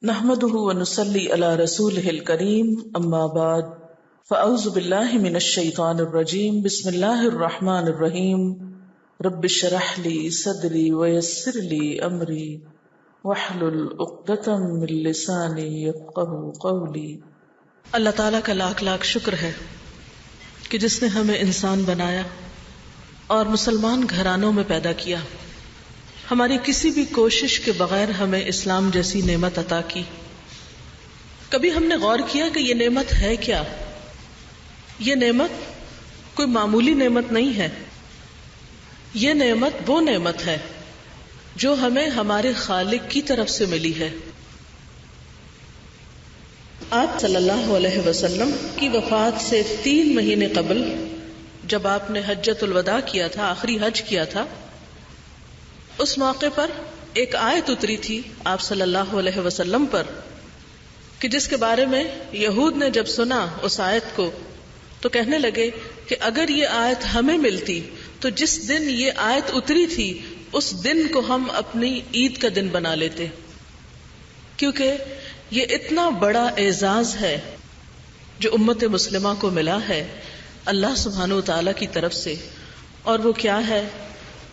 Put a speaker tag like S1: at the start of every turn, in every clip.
S1: نحمده ونصلي على رسوله الكريم اما بعد فاعوذ بالله من الشيطان الرجيم بسم الله الرحمن الرحيم رب اشرح لي صدري ويسر لي امري واحلل عقدة من لساني يفقهوا قولي۔
S2: اللہ تعالیٰ کا لاکھ لاکھ شکر ہے کہ جس نے ہمیں انسان بنایا اور مسلمان گھرانوں میں پیدا کیا، ہماری کسی بھی کوشش کے بغیر ہمیں اسلام جیسی نعمت عطا کی۔ کبھی ہم نے غور کیا کہ یہ نعمت ہے کیا؟ یہ نعمت کوئی معمولی نعمت نہیں ہے، یہ نعمت وہ نعمت ہے جو ہمیں ہمارے خالق کی طرف سے ملی ہے۔ آپ صلی اللہ علیہ وسلم کی وفات سے 3 مہینے قبل جب آپ نے حجۃ الوداع کیا تھا، آخری حج کیا تھا، اس موقع پر ایک آیت اتری تھی آپ صلی اللہ علیہ وسلم پر کہ جس کے بارے میں یہود نے جب سنا اس آیت کو تو کہنے لگے کہ اگر یہ آیت ہمیں ملتی تو جس دن یہ آیت اتری تھی اس دن کو ہم اپنی عید کا دن بنا لیتے، کیونکہ یہ اتنا بڑا اعزاز ہے جو امت مسلمہ کو ملا ہے اللہ سبحانہ وتعالی کی طرف سے، اور وہ کیا ہے؟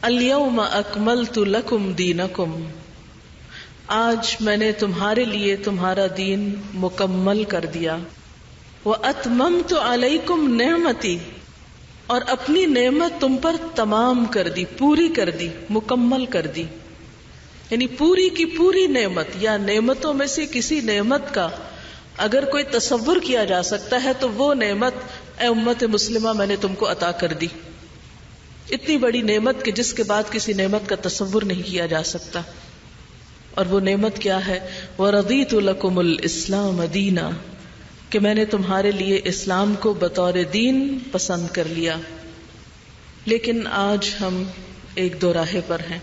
S2: الیوم اکملت لکم دینکم، آج میں نے تمہارے لیے تمہارا دین مکمل کر دیا، واتممت علیکم نعمتی، اور اپنی نعمت تم پر تمام کر دی، پوری کر دی، مکمل کر دی۔ یعنی پوری کی پوری نعمت یا نعمتوں میں سے کسی نعمت کا اگر کوئی تصور کیا جا سکتا ہے تو وہ نعمت اے امت مسلمہ میں نے تم کو عطا کر دی۔ اتنی بڑی نعمت کہ جس کے بعد کسی نعمت کا تصور نہیں کیا جا سکتا، اور وہ نعمت کیا ہے؟ وَرَضِيتُ لَكُمُ الْإِسْلَامَ دِينًا، کہ میں نے تمہارے لیے اسلام کو بطور دین پسند کر لیا۔ لیکن آج ہم ایک دو راہے پر ہیں،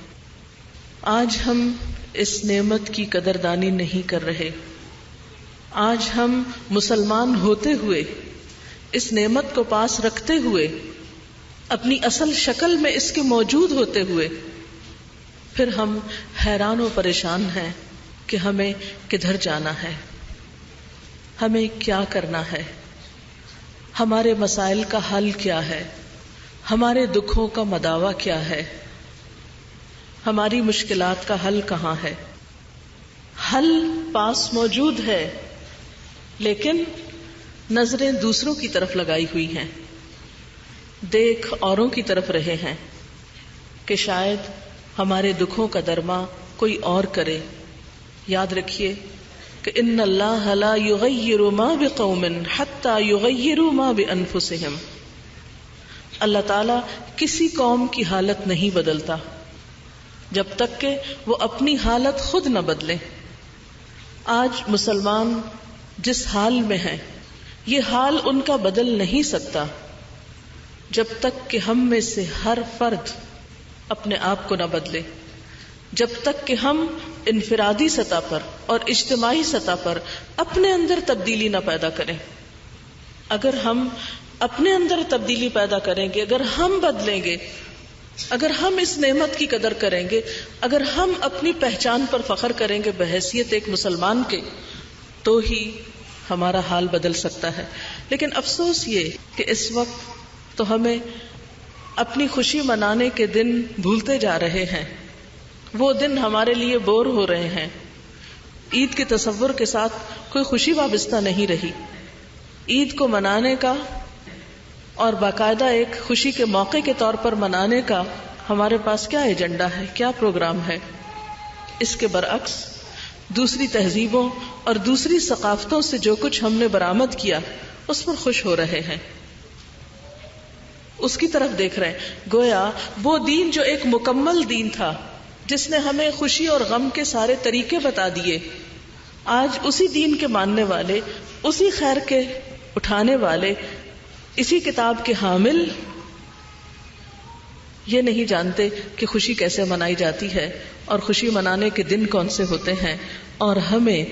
S2: آج ہم اس نعمت کی قدردانی نہیں کر رہے، آج ہم مسلمان ہوتے ہوئے اس نعمت کو پاس رکھتے ہوئے اپنی اصل شکل میں اس کے موجود ہوتے ہوئے پھر ہم حیران و پریشان ہیں کہ ہمیں کدھر جانا ہے، ہمیں کیا کرنا ہے، ہمارے مسائل کا حل کیا ہے، ہمارے دکھوں کا مداوا کیا ہے، ہماری مشکلات کا حل کہاں ہے۔ حل پاس موجود ہے لیکن نظریں دوسروں کی طرف لگائی ہوئی ہیں، دیکھ اوروں کی طرف رہے ہیں کہ شاید ہمارے دکھوں کا درما کوئی اور کرے۔ یاد رکھیے کہ ان اللہ لا یغیر ما بقوم حتی یغیروا ما بانفسہم، اللہ تعالی کسی قوم کی حالت نہیں بدلتا جب تک کہ وہ اپنی حالت خود نہ بدلیں۔ آج مسلمان جس حال میں ہیں یہ حال ان کا بدل نہیں سکتا جب تک کہ ہم میں سے ہر فرد اپنے آپ کو نہ بدلے، جب تک کہ ہم انفرادی سطح پر اور اجتماعی سطح پر اپنے اندر تبدیلی نہ پیدا کریں۔ اگر ہم اپنے اندر تبدیلی پیدا کریں گے، اگر ہم بدلیں گے، اگر ہم اس نعمت کی قدر کریں گے، اگر ہم اپنی پہچان پر فخر کریں گے بحیثیت ایک مسلمان کے، تو ہی ہمارا حال بدل سکتا ہے۔ لیکن افسوس یہ کہ اس وقت تو ہمیں اپنی خوشی منانے کے دن بھولتے جا رہے ہیں، وہ دن ہمارے لیے بور ہو رہے ہیں، عید کے تصور کے ساتھ کوئی خوشی وابستہ نہیں رہی۔ عید کو منانے کا اور باقاعدہ ایک خوشی کے موقع کے طور پر منانے کا ہمارے پاس کیا ایجنڈا ہے، کیا پروگرام ہے؟ اس کے برعکس دوسری تہذیبوں اور دوسری ثقافتوں سے جو کچھ ہم نے برآمد کیا اس پر خوش ہو رہے ہیں، اس کی طرف دیکھ رہے ہیں۔ گویا وہ دین جو ایک مکمل دین تھا، جس نے ہمیں خوشی اور غم کے سارے طریقے بتا دیے، آج اسی دین کے ماننے والے، اسی خیر کے اٹھانے والے، اسی کتاب کے حامل یہ نہیں جانتے کہ خوشی کیسے منائی جاتی ہے اور خوشی منانے کے دن کون سے ہوتے ہیں، اور ہمیں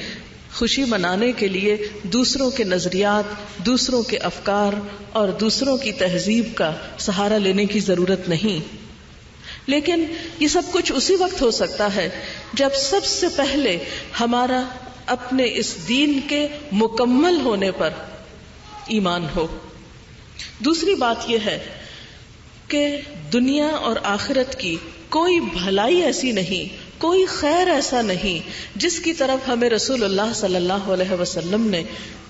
S2: خوشی منانے کے لیے دوسروں کے نظریات، دوسروں کے افکار اور دوسروں کی تہذیب کا سہارا لینے کی ضرورت نہیں۔ لیکن یہ سب کچھ اسی وقت ہو سکتا ہے جب سب سے پہلے ہمارا اپنے اس دین کے مکمل ہونے پر ایمان ہو۔ دوسری بات یہ ہے کہ دنیا اور آخرت کی کوئی بھلائی ایسی نہیں، کوئی خیر ایسا نہیں جس کی طرف ہمیں رسول اللہ صلی اللہ علیہ وسلم نے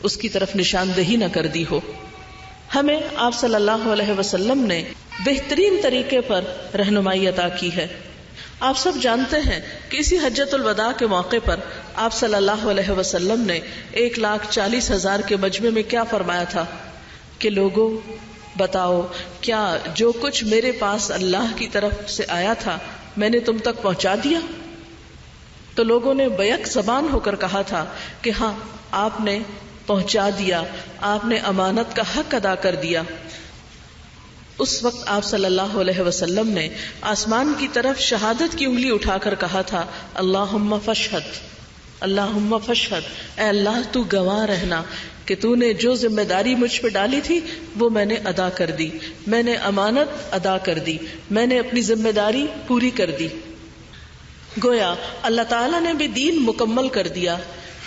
S2: اس کی طرف نشاندہی نہ کر دی ہو۔ ہمیں آپ صلی اللہ علیہ وسلم نے بہترین طریقے پر رہنمائی عطا کی ہے۔ آپ سب جانتے ہیں کہ اسی حجۃ الوداع کے موقع پر آپ صلی اللہ علیہ وسلم نے 1,40,000 کے مجمع میں کیا فرمایا تھا کہ لوگوں بتاؤ، کیا جو کچھ میرے پاس اللہ کی طرف سے آیا تھا میں نے تم تک پہنچا دیا؟ تو لوگوں نے بیک زبان ہو کر کہا تھا کہ ہاں آپ نے پہنچا دیا، آپ نے امانت کا حق ادا کر دیا۔ اس وقت آپ صلی اللہ علیہ وسلم نے آسمان کی طرف شہادت کی انگلی اٹھا کر کہا تھا، اللہم فاشہد، اللہم فاشہد، اے اللہ تو گواہ رہنا کہ تو نے جو ذمہ داری مجھ پہ ڈالی تھی وہ میں نے ادا کر دی، میں نے امانت ادا کر دی، میں نے اپنی ذمہ داری پوری کر دی۔ گویا اللہ تعالیٰ نے بھی دین مکمل کر دیا۔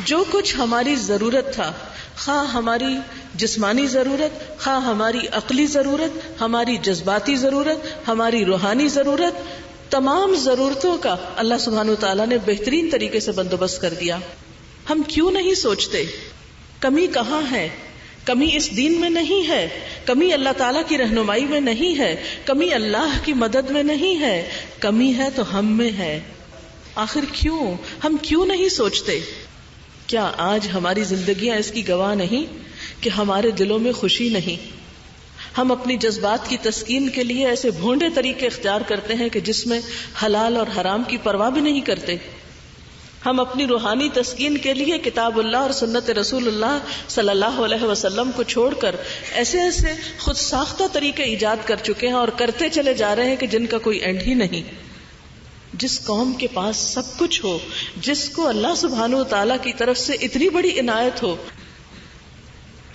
S2: جو کچھ ہماری ضرورت تھا، خواہ ہماری جسمانی ضرورت، خواہ ہماری عقلی ضرورت، ہماری جذباتی ضرورت، ہماری روحانی ضرورت، تمام ضرورتوں کا اللہ سبحانہ وتعالیٰ نے بہترین طریقے سے بندوبست کر دیا۔ ہم کیوں نہیں سوچتے کمی کہاں ہے؟ کمی اس دین میں نہیں ہے، کمی اللہ تعالیٰ کی رہنمائی میں نہیں ہے، کمی اللہ کی مدد میں نہیں ہے، کمی ہے تو ہم میں ہے۔ آخر کیوں؟ ہم کیوں نہیں سوچتے؟ کیا آج ہماری زندگیاں اس کی گواہ نہیں کہ ہمارے دلوں میں خوشی نہیں؟ ہم اپنی جذبات کی تسکین کے لیے ایسے بھونڈے طریقے اختیار کرتے ہیں کہ جس میں حلال اور حرام کی پرواہ بھی نہیں کرتے۔ ہم اپنی روحانی تسکین کے لیے کتاب اللہ اور سنت رسول اللہ صلی اللہ علیہ وسلم کو چھوڑ کر ایسے ایسے خود ساختہ طریقے ایجاد کر چکے ہیں اور کرتے چلے جا رہے ہیں کہ جن کا کوئی اینڈ ہی نہیں۔ جس قوم کے پاس سب کچھ ہو، جس کو اللہ سبحانہ وتعالیٰ کی طرف سے اتنی بڑی عنایت ہو،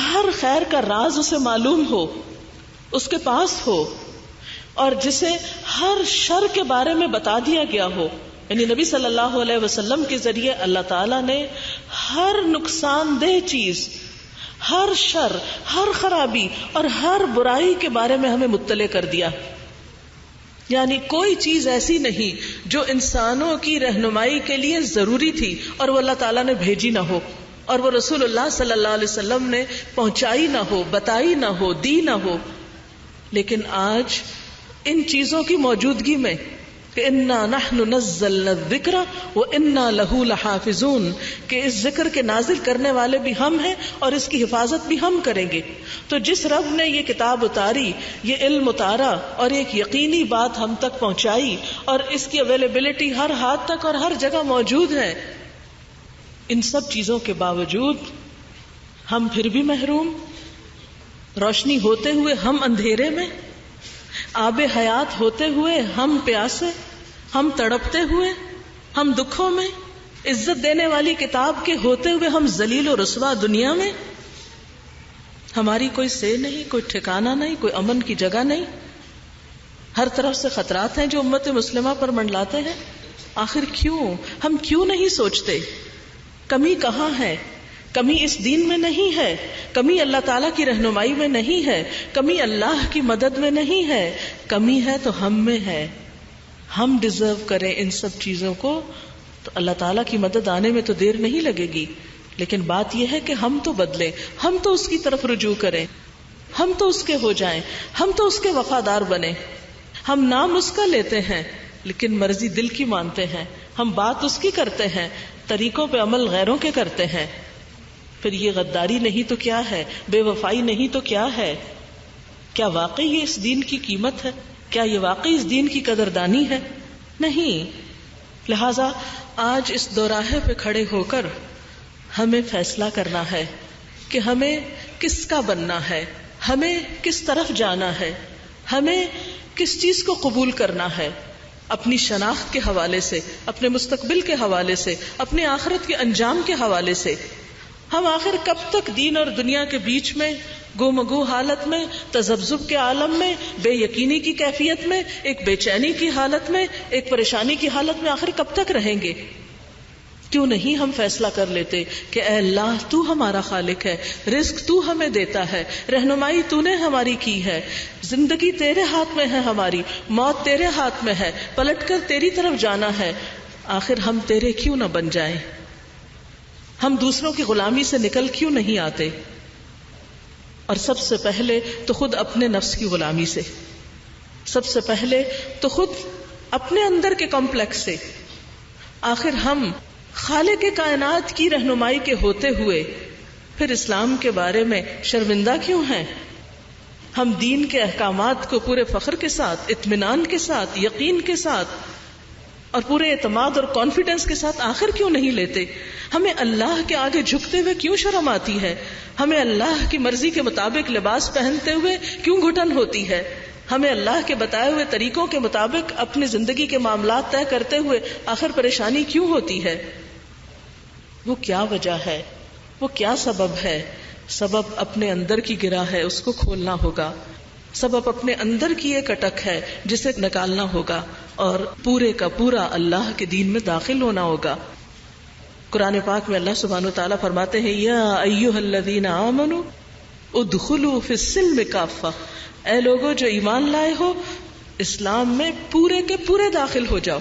S2: ہر خیر کا راز اسے معلوم ہو، اس کے پاس ہو، اور جسے ہر شر کے بارے میں بتا دیا گیا ہو، یعنی نبی صلی اللہ علیہ وسلم کے ذریعے اللہ تعالیٰ نے ہر نقصان دہ چیز، ہر شر، ہر خرابی اور ہر برائی کے بارے میں ہمیں مطلع کر دیا۔ یعنی کوئی چیز ایسی نہیں جو انسانوں کی رہنمائی کے لیے ضروری تھی اور وہ اللہ تعالیٰ نے بھیجی نہ ہو، اور وہ رسول اللہ صلی اللہ علیہ وسلم نے پہنچائی نہ ہو، بتائی نہ ہو، دی نہ ہو۔ لیکن آج ان چیزوں کی موجودگی میں کہ انا نحن نزلنا الذکر وانا لہ لحافظون، کہ اس ذکر کے نازل کرنے والے بھی ہم ہیں اور اس کی حفاظت بھی ہم کریں گے۔ تو جس رب نے یہ کتاب اتاری، یہ علم اتارا اور ایک یقینی بات ہم تک پہنچائی اور اس کی اویلیبلٹی ہر ہاتھ تک اور ہر جگہ موجود ہے، ان سب چیزوں کے باوجود ہم پھر بھی محروم، روشنی ہوتے ہوئے ہم اندھیرے میں، آب حیات ہوتے ہوئے ہم پیاسے، ہم تڑپتے ہوئے ہم دکھوں میں، عزت دینے والی کتاب کے ہوتے ہوئے ہم ذلیل و رسوا دنیا میں، ہماری کوئی سے نہیں، کوئی ٹھکانہ نہیں، کوئی امن کی جگہ نہیں، ہر طرف سے خطرات ہیں جو امت مسلمہ پر منڈلاتے ہیں۔ آخر کیوں؟ ہم کیوں نہیں سوچتے کمی کہاں ہے؟ کمی اس دین میں نہیں ہے، کمی اللہ تعالیٰ کی رہنمائی میں نہیں ہے، کمی اللہ کی مدد میں نہیں ہے، کمی ہے تو ہم میں ہے۔ ہم ڈیزرو کریں ان سب چیزوں کو تو اللہ تعالیٰ کی مدد آنے میں تو دیر نہیں لگے گی، لیکن بات یہ ہے کہ ہم تو بدلیں، ہم تو اس کی طرف رجوع کریں، ہم تو اس کے ہو جائیں، ہم تو اس کے وفادار بنیں۔ ہم نام اس کا لیتے ہیں لیکن مرضی دل کی مانتے ہیں، ہم بات اس کی کرتے ہیں، طریقوں پہ عمل غیروں کے کرتے ہیں۔ پھر یہ غداری نہیں تو کیا ہے؟ بے وفائی نہیں تو کیا ہے؟ کیا واقعی یہ اس دین کی قیمت ہے؟ کیا یہ واقعی اس دین کی قدردانی ہے؟ نہیں۔ لہذا آج اس دوراہے پہ کھڑے ہو کر ہمیں فیصلہ کرنا ہے کہ ہمیں کس کا بننا ہے، ہمیں کس طرف جانا ہے، ہمیں کس چیز کو قبول کرنا ہے، اپنی شناخت کے حوالے سے، اپنے مستقبل کے حوالے سے، اپنے آخرت کے انجام کے حوالے سے۔ ہم آخر کب تک دین اور دنیا کے بیچ میں گو مگو حالت میں، تذبذب کے عالم میں، بے یقینی کی کیفیت میں، ایک بے چینی کی حالت میں، ایک پریشانی کی حالت میں آخر کب تک رہیں گے؟ کیوں نہیں ہم فیصلہ کر لیتے کہ اے اللہ تو ہمارا خالق ہے، رزق تو ہمیں دیتا ہے، رہنمائی تو نے ہماری کی ہے، زندگی تیرے ہاتھ میں ہے، ہماری موت تیرے ہاتھ میں ہے، پلٹ کر تیری طرف جانا ہے، آخر ہم تیرے کیوں نہ بن جائیں؟ ہم دوسروں کی غلامی سے نکل کیوں نہیں آتے؟ اور سب سے پہلے تو خود اپنے نفس کی غلامی سے، سب سے پہلے تو خود اپنے اندر کے کمپلیکس سے۔ آخر ہم خالق کائنات کی رہنمائی کے ہوتے ہوئے پھر اسلام کے بارے میں شرمندہ کیوں ہیں؟ ہم دین کے احکامات کو پورے فخر کے ساتھ، اطمینان کے ساتھ، یقین کے ساتھ اور پورے اعتماد اور کانفیڈنس کے ساتھ آخر کیوں نہیں لیتے؟ ہمیں اللہ کے آگے جھکتے ہوئے کیوں شرم آتی ہے؟ ہمیں اللہ کی مرضی کے مطابق لباس پہنتے ہوئے کیوں گھٹن ہوتی ہے؟ ہمیں اللہ کے بتائے ہوئے طریقوں کے مطابق اپنی زندگی کے معاملات طے کرتے ہوئے آخر پریشانی کیوں ہوتی ہے؟ وہ کیا وجہ ہے؟ وہ کیا سبب ہے؟ سبب اپنے اندر کی گرہ ہے، اس کو کھولنا ہوگا۔ سبب اپنے اندر کی ایک اٹک ہے جسے نکالنا ہوگا اور پورے کا پورا اللہ کے دین میں داخل ہونا ہوگا۔ قرآن پاک میں اللہ سبحانہ وتعالیٰ فرماتے ہیں یا ایھا الذین آمنوا ادخلوا فی السلم کافہ، اے لوگو جو ایمان لائے ہو اسلام میں پورے کے پورے داخل ہو جاؤ۔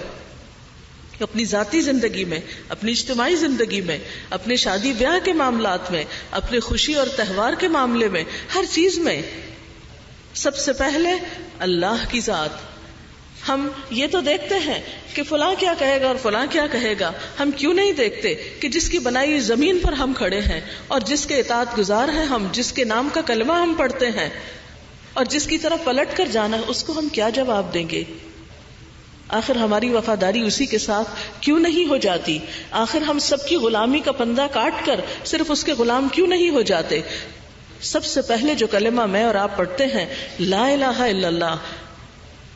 S2: اپنی ذاتی زندگی میں، اپنی اجتماعی زندگی میں، اپنے شادی بیاہ کے معاملات میں، اپنے خوشی اور تہوار کے معاملے میں، ہر چیز میں سب سے پہلے اللہ کی ذات۔ ہم یہ تو دیکھتے ہیں کہ فلاں کیا کہے گا اور فلاں کیا کہے گا، ہم کیوں نہیں دیکھتے کہ جس کی بنائی ہوئی زمین پر ہم کھڑے ہیں اور جس کے اطاعت گزار ہیں ہم، جس کے نام کا کلمہ ہم پڑھتے ہیں اور جس کی طرف پلٹ کر جانا ہے، اس کو ہم کیا جواب دیں گے؟ آخر ہماری وفاداری اسی کے ساتھ کیوں نہیں ہو جاتی؟ آخر ہم سب کی غلامی کا پندہ کاٹ کر صرف اس کے غلام کیوں نہیں ہو جاتے؟ سب سے پہلے جو کلمہ میں اور آپ پڑھتے ہیں لا الہ الا اللہ،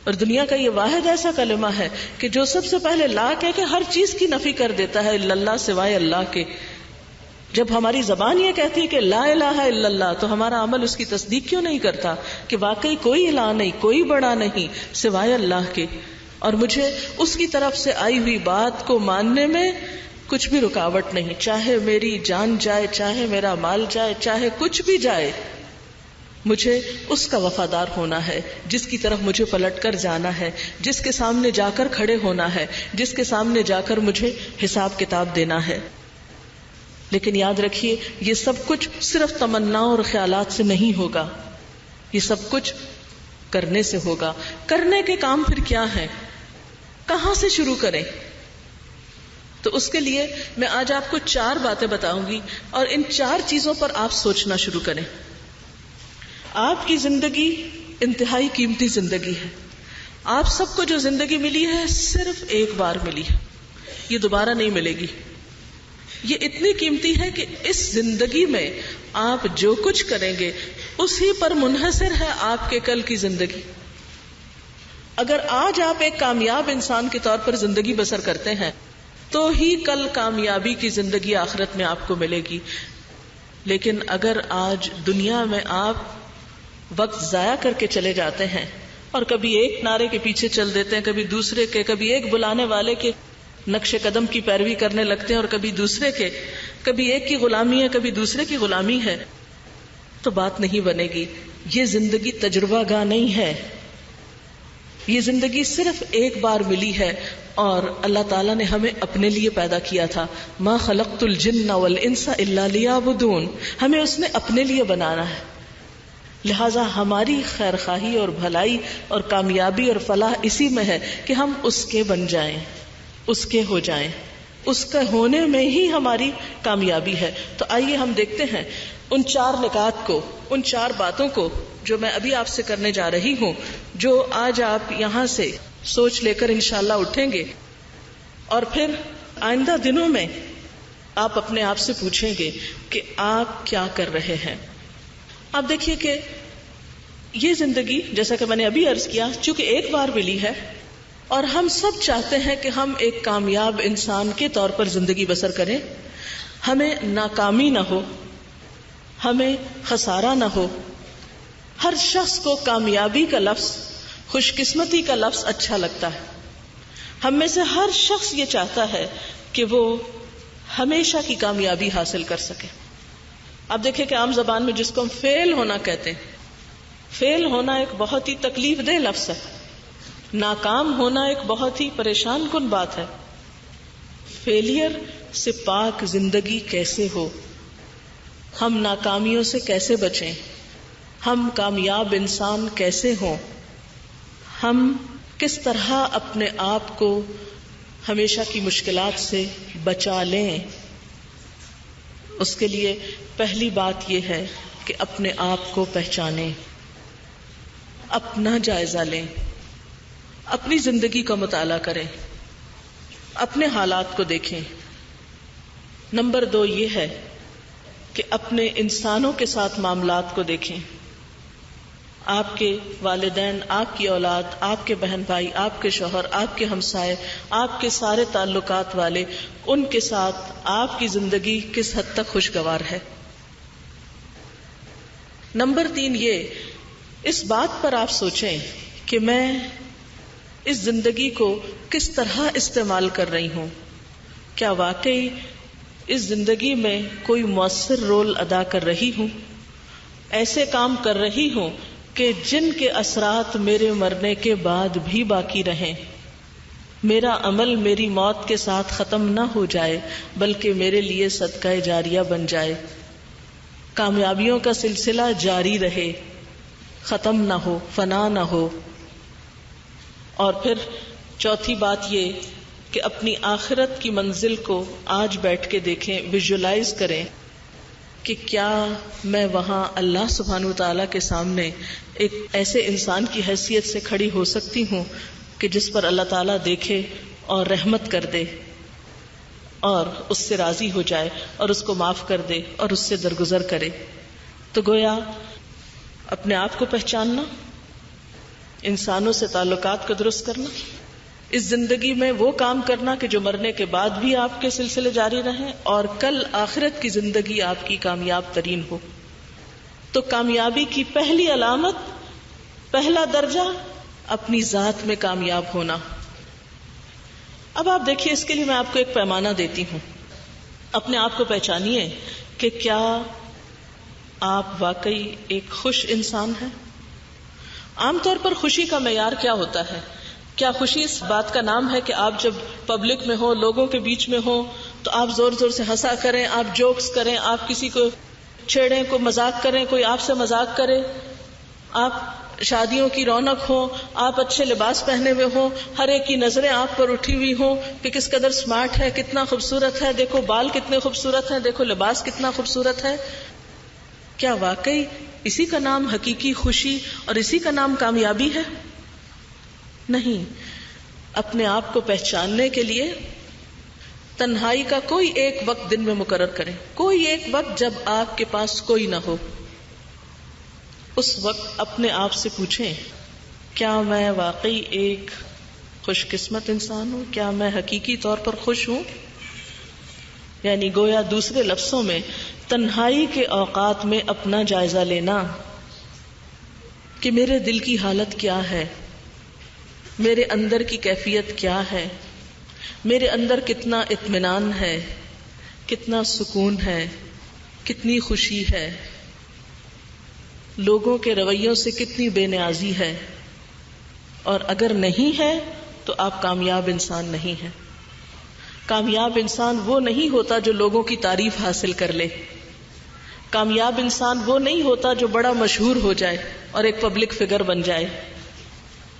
S2: اور دنیا کا یہ واحد ایسا کلمہ ہے کہ جو سب سے پہلے لا کہہ کے ہر چیز کی نفی کر دیتا ہے الا اللہ، سوائے اللہ کے۔ جب ہماری زبان یہ کہتی ہے کہ لا الہ الا اللہ تو ہمارا عمل اس کی تصدیق کیوں نہیں کرتا کہ واقعی کوئی الہ نہیں، کوئی بڑا نہیں سوائے اللہ کے، اور مجھے اس کی طرف سے آئی ہوئی بات کو ماننے میں کچھ بھی رکاوٹ نہیں، چاہے میری جان جائے، چاہے میرا مال جائے، چاہے کچھ بھی جائے، مجھے اس کا وفادار ہونا ہے جس کی طرف مجھے پلٹ کر جانا ہے، جس کے سامنے جا کر کھڑے ہونا ہے، جس کے سامنے جا کر مجھے حساب کتاب دینا ہے۔ لیکن یاد رکھیے یہ سب کچھ صرف تمناؤں اور خیالات سے نہیں ہوگا، یہ سب کچھ کرنے سے ہوگا۔ کرنے کے کام پھر کیا ہیں؟ کہاں سے شروع کریں؟ تو اس کے لیے میں آج آپ کو 4 باتیں بتاؤں گی اور ان 4 چیزوں پر آپ سوچنا شروع کریں۔ آپ کی زندگی انتہائی قیمتی زندگی ہے۔ آپ سب کو جو زندگی ملی ہے صرف ایک بار ملی ہے، یہ دوبارہ نہیں ملے گی۔ یہ اتنی قیمتی ہے کہ اس زندگی میں آپ جو کچھ کریں گے اسی پر منحصر ہے آپ کے کل کی زندگی۔ اگر آج آپ ایک کامیاب انسان کے طور پر زندگی بسر کرتے ہیں تو ہی کل کامیابی کی زندگی آخرت میں آپ کو ملے گی۔ لیکن اگر آج دنیا میں آپ وقت ضائع کر کے چلے جاتے ہیں اور کبھی ایک نعرے کے پیچھے چل دیتے ہیں، کبھی دوسرے کے، کبھی ایک بلانے والے کے نقش قدم کی پیروی کرنے لگتے ہیں اور کبھی دوسرے کے، کبھی ایک کی غلامی ہے کبھی دوسرے کی غلامی ہے، تو بات نہیں بنے گی۔ یہ زندگی تجربہ گاہ نہیں ہے، یہ زندگی صرف ایک بار ملی ہے اور اللہ تعالیٰ نے ہمیں اپنے لیے پیدا کیا تھا۔ ما خلقت الجن والانس الا لیعبدون، ہمیں اس نے اپنے لیے بنانا ہے، لہذا ہماری خیر خواہی اور بھلائی اور کامیابی اور فلاح اسی میں ہے کہ ہم اس کے بن جائیں، اس کے ہو جائیں، اس کے ہونے میں ہی ہماری کامیابی ہے۔ تو آئیے ہم دیکھتے ہیں ان 4 نکات کو، ان 4 باتوں کو جو میں ابھی آپ سے کرنے جا رہی ہوں، جو آج آپ یہاں سے سوچ لے کر انشاءاللہ اٹھیں گے اور پھر آئندہ دنوں میں آپ اپنے آپ سے پوچھیں گے کہ آپ کیا کر رہے ہیں۔ آپ دیکھیے کہ یہ زندگی جیسا کہ میں نے ابھی عرض کیا چونکہ ایک بار ملی ہے اور ہم سب چاہتے ہیں کہ ہم ایک کامیاب انسان کے طور پر زندگی بسر کریں، ہمیں ناکامی نہ ہو، ہمیں خسارہ نہ ہو۔ ہر شخص کو کامیابی کا لفظ، خوش قسمتی کا لفظ اچھا لگتا ہے۔ ہم میں سے ہر شخص یہ چاہتا ہے کہ وہ ہمیشہ کی کامیابی حاصل کر سکیں. اب دیکھیں کہ عام زبان میں جس کو ہم فیل ہونا کہتے ہیں، فیل ہونا ایک بہت ہی تکلیف دہ لفظ ہے. ناکام ہونا ایک بہت ہی پریشان کن بات ہے. فیلئر سے پاک زندگی کیسے ہو؟ ہم ناکامیوں سے کیسے بچیں؟ ہم کامیاب انسان کیسے ہوں؟ ہم کس طرح اپنے آپ کو ہمیشہ کی مشکلات سے بچا لیں؟ اس کے لیے پہلی بات یہ ہے کہ اپنے آپ کو پہچانیں، اپنا جائزہ لیں، اپنی زندگی کا مطالعہ کریں، اپنے حالات کو دیکھیں. نمبر 2 یہ ہے کہ اپنے انسانوں کے ساتھ معاملات کو دیکھیں. آپ کے والدین، آپ کی اولاد، آپ کے بہن بھائی، آپ کے شوہر، آپ کے ہمسائے، آپ کے سارے تعلقات والے، ان کے ساتھ آپ کی زندگی کس حد تک خوشگوار ہے. نمبر 3 یہ، اس بات پر آپ سوچیں کہ میں اس زندگی کو کس طرح استعمال کر رہی ہوں. کیا واقعی اس زندگی میں کوئی مؤثر رول ادا کر رہی ہوں؟ ایسے کام کر رہی ہوں کہ جن کے اثرات میرے مرنے کے بعد بھی باقی رہیں. میرا عمل میری موت کے ساتھ ختم نہ ہو جائے بلکہ میرے لیے صدقہ جاریہ بن جائے. کامیابیوں کا سلسلہ جاری رہے، ختم نہ ہو، فنا نہ ہو. اور پھر چوتھی بات یہ کہ اپنی آخرت کی منزل کو آج بیٹھ کے دیکھیں، ویژولائز کریں کہ کیا میں وہاں اللہ سبحانہ وتعالیٰ کے سامنے ایک ایسے انسان کی حیثیت سے کھڑی ہو سکتی ہوں کہ جس پر اللہ تعالیٰ دیکھے اور رحمت کر دے اور اس سے راضی ہو جائے اور اس کو معاف کر دے اور اس سے درگزر کرے. تو گویا اپنے آپ کو پہچاننا، انسانوں سے تعلقات کو درست کرنا، اس زندگی میں وہ کام کرنا کہ جو مرنے کے بعد بھی آپ کے سلسلے جاری رہیں اور کل آخرت کی زندگی آپ کی کامیاب ترین ہو. تو کامیابی کی پہلی علامت، پہلا درجہ اپنی ذات میں کامیاب ہونا. اب آپ دیکھیے، اس کے لیے میں آپ کو ایک پیمانہ دیتی ہوں. اپنے آپ کو پہچانیے کہ کیا آپ واقعی ایک خوش انسان ہیں. عام طور پر خوشی کا معیار کیا ہوتا ہے؟ کیا خوشی اس بات کا نام ہے کہ آپ جب پبلک میں ہو، لوگوں کے بیچ میں ہو تو آپ زور زور سے ہنسا کریں، آپ جوکس کریں، آپ کسی کو چھیڑیں، کوئی مذاق کریں، کوئی آپ سے مذاق کرے، آپ شادیوں کی رونق ہو، آپ اچھے لباس پہنے ہوئے ہوں، ہر ایک کی نظریں آپ پر اٹھی ہوئی ہوں کہ کس قدر سمارٹ ہے، کتنا خوبصورت ہے، دیکھو بال کتنے خوبصورت ہیں، دیکھو لباس کتنا خوبصورت ہے. کیا واقعی اسی کا نام حقیقی خوشی اور اسی کا نام کامیابی ہے؟ نہیں. اپنے آپ کو پہچاننے کے لیے تنہائی کا کوئی ایک وقت دن میں مقرر کریں، کوئی ایک وقت جب آپ کے پاس کوئی نہ ہو. اس وقت اپنے آپ سے پوچھیں، کیا میں واقعی ایک خوش قسمت انسان ہوں؟ کیا میں حقیقی طور پر خوش ہوں؟ یعنی گویا دوسرے لفظوں میں تنہائی کے اوقات میں اپنا جائزہ لینا کہ میرے دل کی حالت کیا ہے، میرے اندر کی کیفیت کیا ہے، میرے اندر کتنا اطمینان ہے، کتنا سکون ہے، کتنی خوشی ہے، لوگوں کے رویوں سے کتنی بے نیازی ہے. اور اگر نہیں ہے تو آپ کامیاب انسان نہیں ہیں. کامیاب انسان وہ نہیں ہوتا جو لوگوں کی تعریف حاصل کر لے. کامیاب انسان وہ نہیں ہوتا جو بڑا مشہور ہو جائے اور ایک پبلک فگر بن جائے.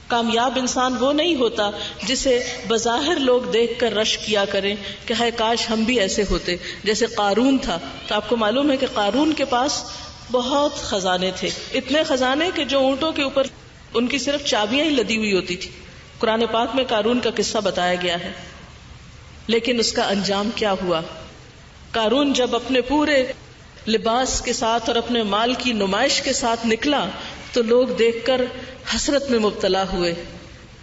S2: کامیاب انسان وہ نہیں ہوتا جسے بظاہر لوگ دیکھ کر رش کیا کریں کہ ہے کاش ہم بھی ایسے ہوتے. جیسے قارون تھا، تو آپ کو معلوم ہے کہ قارون کے پاس بہت خزانے تھے، اتنے خزانے کہ جو اونٹوں کے اوپر ان کی صرف چابیاں ہی لدی ہوئی ہوتی تھی. قرآن پاک میں قارون کا قصہ بتایا گیا ہے. لیکن اس کا انجام کیا ہوا؟ قارون جب اپنے پورے لباس کے ساتھ اور اپنے مال کی نمائش کے ساتھ نکلا تو لوگ دیکھ کر حسرت میں مبتلا ہوئے،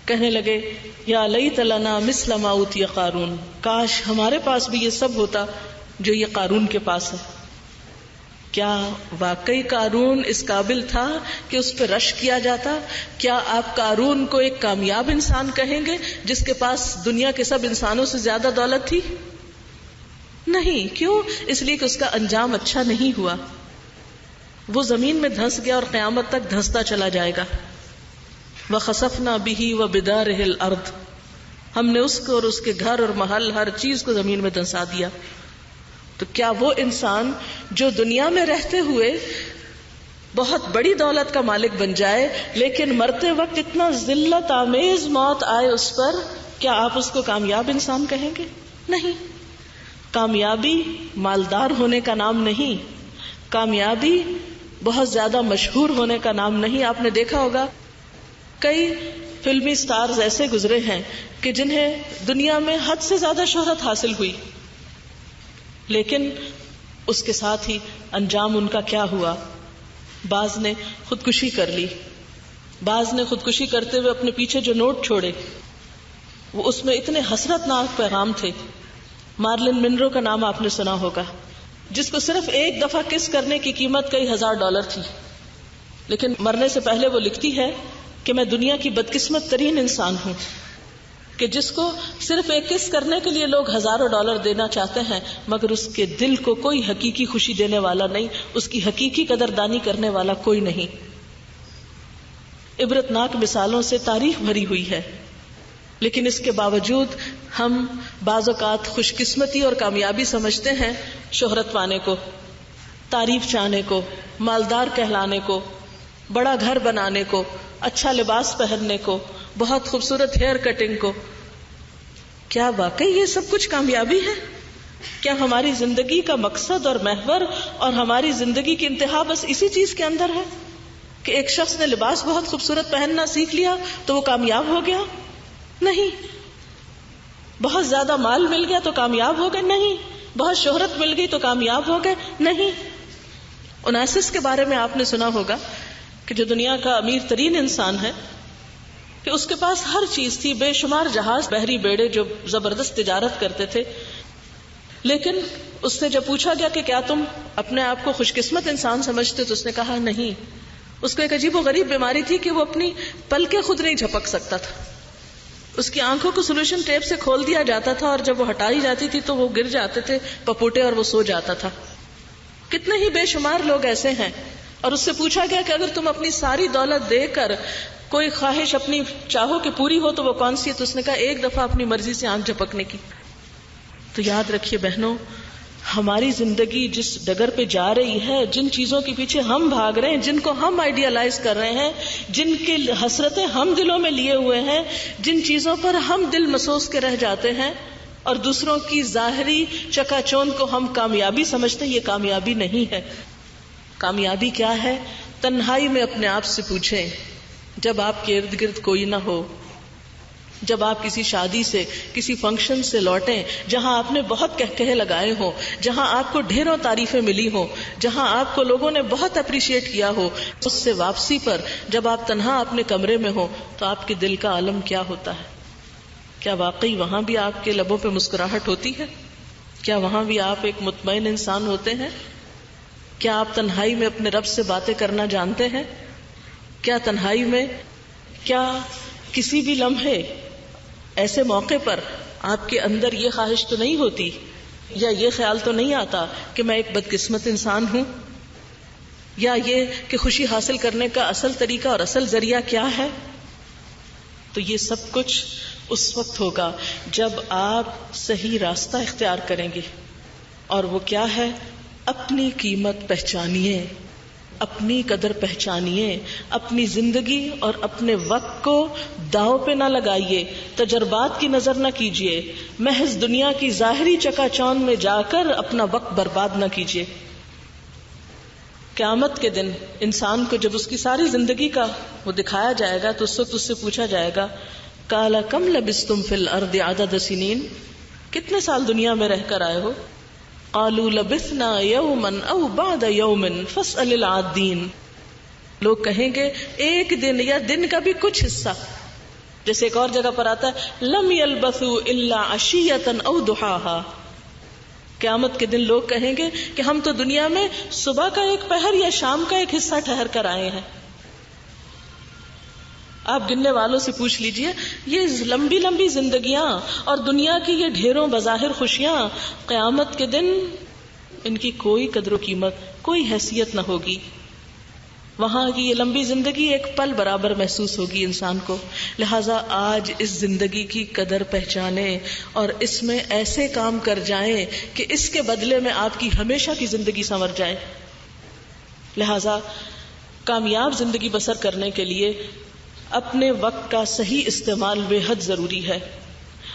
S2: کہنے لگے یا لیت لنا مثل ما اوتی قارون، کاش ہمارے پاس بھی یہ سب ہوتا جو یہ قارون کے پاس ہے. کیا واقعی قارون اس قابل تھا کہ اس پہ رش کیا جاتا؟ کیا آپ قارون کو ایک کامیاب انسان کہیں گے جس کے پاس دنیا کے سب انسانوں سے زیادہ دولت تھی؟ نہیں. کیوں؟ اس لیے کہ اس کا انجام اچھا نہیں ہوا. وہ زمین میں دھنس گیا اور قیامت تک دھنستا چلا جائے گا. وَخَسَفْنَا بِهِ وَبِدَارِهِ الْأَرْضِ، ہم نے اس کو اور اس کے گھر اور محل ہر چیز کو زمین میں دھنسا دیا. تو کیا وہ انسان جو دنیا میں رہتے ہوئے بہت بڑی دولت کا مالک بن جائے لیکن مرتے وقت اتنا ذلت آمیز موت آئے اس پر، کیا آپ اس کو کامیاب انسان کہیں گے؟ نہیں. کامیابی مالدار ہونے کا نام نہیں، کامیابی بہت زیادہ مشہور ہونے کا نام نہیں. آپ نے دیکھا ہوگا کئی فلمی سٹارز ایسے گزرے ہیں کہ جنہیں دنیا میں حد سے زیادہ شہرت حاصل ہوئی، لیکن اس کے ساتھ ہی انجام ان کا کیا ہوا؟ بعض نے خودکشی کر لی، بعض نے خودکشی کرتے ہوئے اپنے پیچھے جو نوٹ چھوڑے وہ اس میں اتنے حسرت ناک پیغام تھے. مارلن منرو کا نام آپ نے سنا ہوگا، جس کو صرف ایک دفعہ کس کرنے کی قیمت کئی $1000 تھی، لیکن مرنے سے پہلے وہ لکھتی ہے کہ میں دنیا کی بدقسمت ترین انسان ہوں کہ جس کو صرف ایک کس کرنے کے لیے لوگ $1000 دینا چاہتے ہیں، مگر اس کے دل کو کوئی حقیقی خوشی دینے والا نہیں، اس کی حقیقی قدردانی کرنے والا کوئی نہیں. عبرتناک مثالوں سے تاریخ بھری ہوئی ہے، لیکن اس کے باوجود ہم بعض اوقات خوش قسمتی اور کامیابی سمجھتے ہیں شہرت پانے کو، تعریف چاہنے کو، مالدار کہلانے کو، بڑا گھر بنانے کو، اچھا لباس پہننے کو، بہت خوبصورت ہیئر کٹنگ کو. کیا واقعی یہ سب کچھ کامیابی ہے؟ کیا ہماری زندگی کا مقصد اور محور اور ہماری زندگی کی انتہا بس اسی چیز کے اندر ہے کہ ایک شخص نے لباس بہت خوبصورت پہننا سیکھ لیا تو وہ کامیاب ہو گیا؟ نہیں. بہت زیادہ مال مل گیا تو کامیاب ہو گئے؟ نہیں. بہت شہرت مل گئی تو کامیاب ہو گئے؟ نہیں. اوناسس کے بارے میں آپ نے سنا ہوگا کہ جو دنیا کا امیر ترین انسان ہے، کہ اس کے پاس ہر چیز تھی، بے شمار جہاز، بحری بیڑے جو زبردست تجارت کرتے تھے، لیکن اس سے جب پوچھا گیا کہ کیا تم اپنے آپ کو خوش قسمت انسان سمجھتے تو اس نے کہا نہیں. اس کو ایک عجیب و غریب بیماری تھی کہ وہ اپنی پلکیں خود نہیں جھپک سکتا تھا. اس کی آنکھوں کو سولوشن ٹیپ سے کھول دیا جاتا تھا اور جب وہ ہٹائی جاتی تھی تو وہ گر جاتے تھے پپوٹے اور وہ سو جاتا تھا. کتنے ہی بے شمار لوگ ایسے ہیں. اور اس سے پوچھا گیا کہ اگر تم اپنی ساری دولت دے کر کوئی خواہش اپنی چاہو کہ پوری ہو تو وہ کون سی ہے؟ تو اس نے کہا ایک دفعہ اپنی مرضی سے آنکھ جھپکنے کی. تو یاد رکھیے بہنوں، ہماری زندگی جس ڈگر پہ جا رہی ہے، جن چیزوں کے پیچھے ہم بھاگ رہے ہیں، جن کو ہم آئیڈیالائز کر رہے ہیں، جن کی حسرتیں ہم دلوں میں لیے ہوئے ہیں، جن چیزوں پر ہم دل مسوس کے رہ جاتے ہیں اور دوسروں کی ظاہری چکا چوند کو ہم کامیابی سمجھتے ہیں، یہ کامیابی نہیں ہے. کامیابی کیا ہے؟ تنہائی میں اپنے آپ سے پوچھیں، جب آپ کے ارد گرد کوئی نہ ہو، جب آپ کسی شادی سے، کسی فنکشن سے لوٹیں جہاں آپ نے بہت کہکہے لگائے ہوں، جہاں آپ کو ڈھیروں تعریفیں ملی ہوں، جہاں آپ کو لوگوں نے بہت اپریشیٹ کیا ہو، اس سے واپسی پر جب آپ تنہا اپنے کمرے میں ہو تو آپ کے دل کا عالم کیا ہوتا ہے؟ کیا واقعی وہاں بھی آپ کے لبوں پہ مسکراہٹ ہوتی ہے؟ کیا وہاں بھی آپ ایک مطمئن انسان ہوتے ہیں؟ کیا آپ تنہائی میں اپنے رب سے باتیں کرنا جانتے ہیں؟ کیا تنہائی میں، کیا کسی بھی لمحے ایسے موقع پر آپ کے اندر یہ خواہش تو نہیں ہوتی یا یہ خیال تو نہیں آتا کہ میں ایک بدقسمت انسان ہوں، یا یہ کہ خوشی حاصل کرنے کا اصل طریقہ اور اصل ذریعہ کیا ہے؟ تو یہ سب کچھ اس وقت ہوگا جب آپ صحیح راستہ اختیار کریں گے. اور وہ کیا ہے؟ اپنی قیمت پہچانیے، اپنی قدر پہچانیے، اپنی زندگی اور اپنے وقت کو داؤ پہ نہ لگائیے، تجربات کی نظر نہ کیجیے، محض دنیا کی ظاہری چکا چوند میں جا کر اپنا وقت برباد نہ کیجیے. قیامت کے دن انسان کو جب اس کی ساری زندگی کا وہ دکھایا جائے گا تو اس وقت اس سے پوچھا جائے گا قال کم لبثتم فی الارض عدد سنین، کتنے سال دنیا میں رہ کر آئے ہو؟ قالوا لبثنا یوما او بعد یوم فاسأل العادین. لوگ کہیں گے ایک دن یا دن کا بھی کچھ حصہ. جیسے ایک اور جگہ پر آتا ہے لم یلبثوا الا عشیۃ او ضحاها. قیامت کے دن لوگ کہیں گے کہ ہم تو دنیا میں صبح کا ایک پہر یا شام کا ایک حصہ ٹھہر کر آئے ہیں. آپ گننے والوں سے پوچھ لیجئے، یہ لمبی لمبی زندگیاں اور دنیا کی یہ ڈھیروں بظاہر خوشیاں قیامت کے دن ان کی کوئی قدر و قیمت، کوئی حیثیت نہ ہوگی. وہاں کی یہ لمبی زندگی ایک پل برابر محسوس ہوگی انسان کو. لہٰذا آج اس زندگی کی قدر پہچانیں اور اس میں ایسے کام کر جائیں کہ اس کے بدلے میں آپ کی ہمیشہ کی زندگی سنور جائے. لہٰذا کامیاب زندگی بسر کرنے کے لیے اپنے وقت کا صحیح استعمال بے حد ضروری ہے.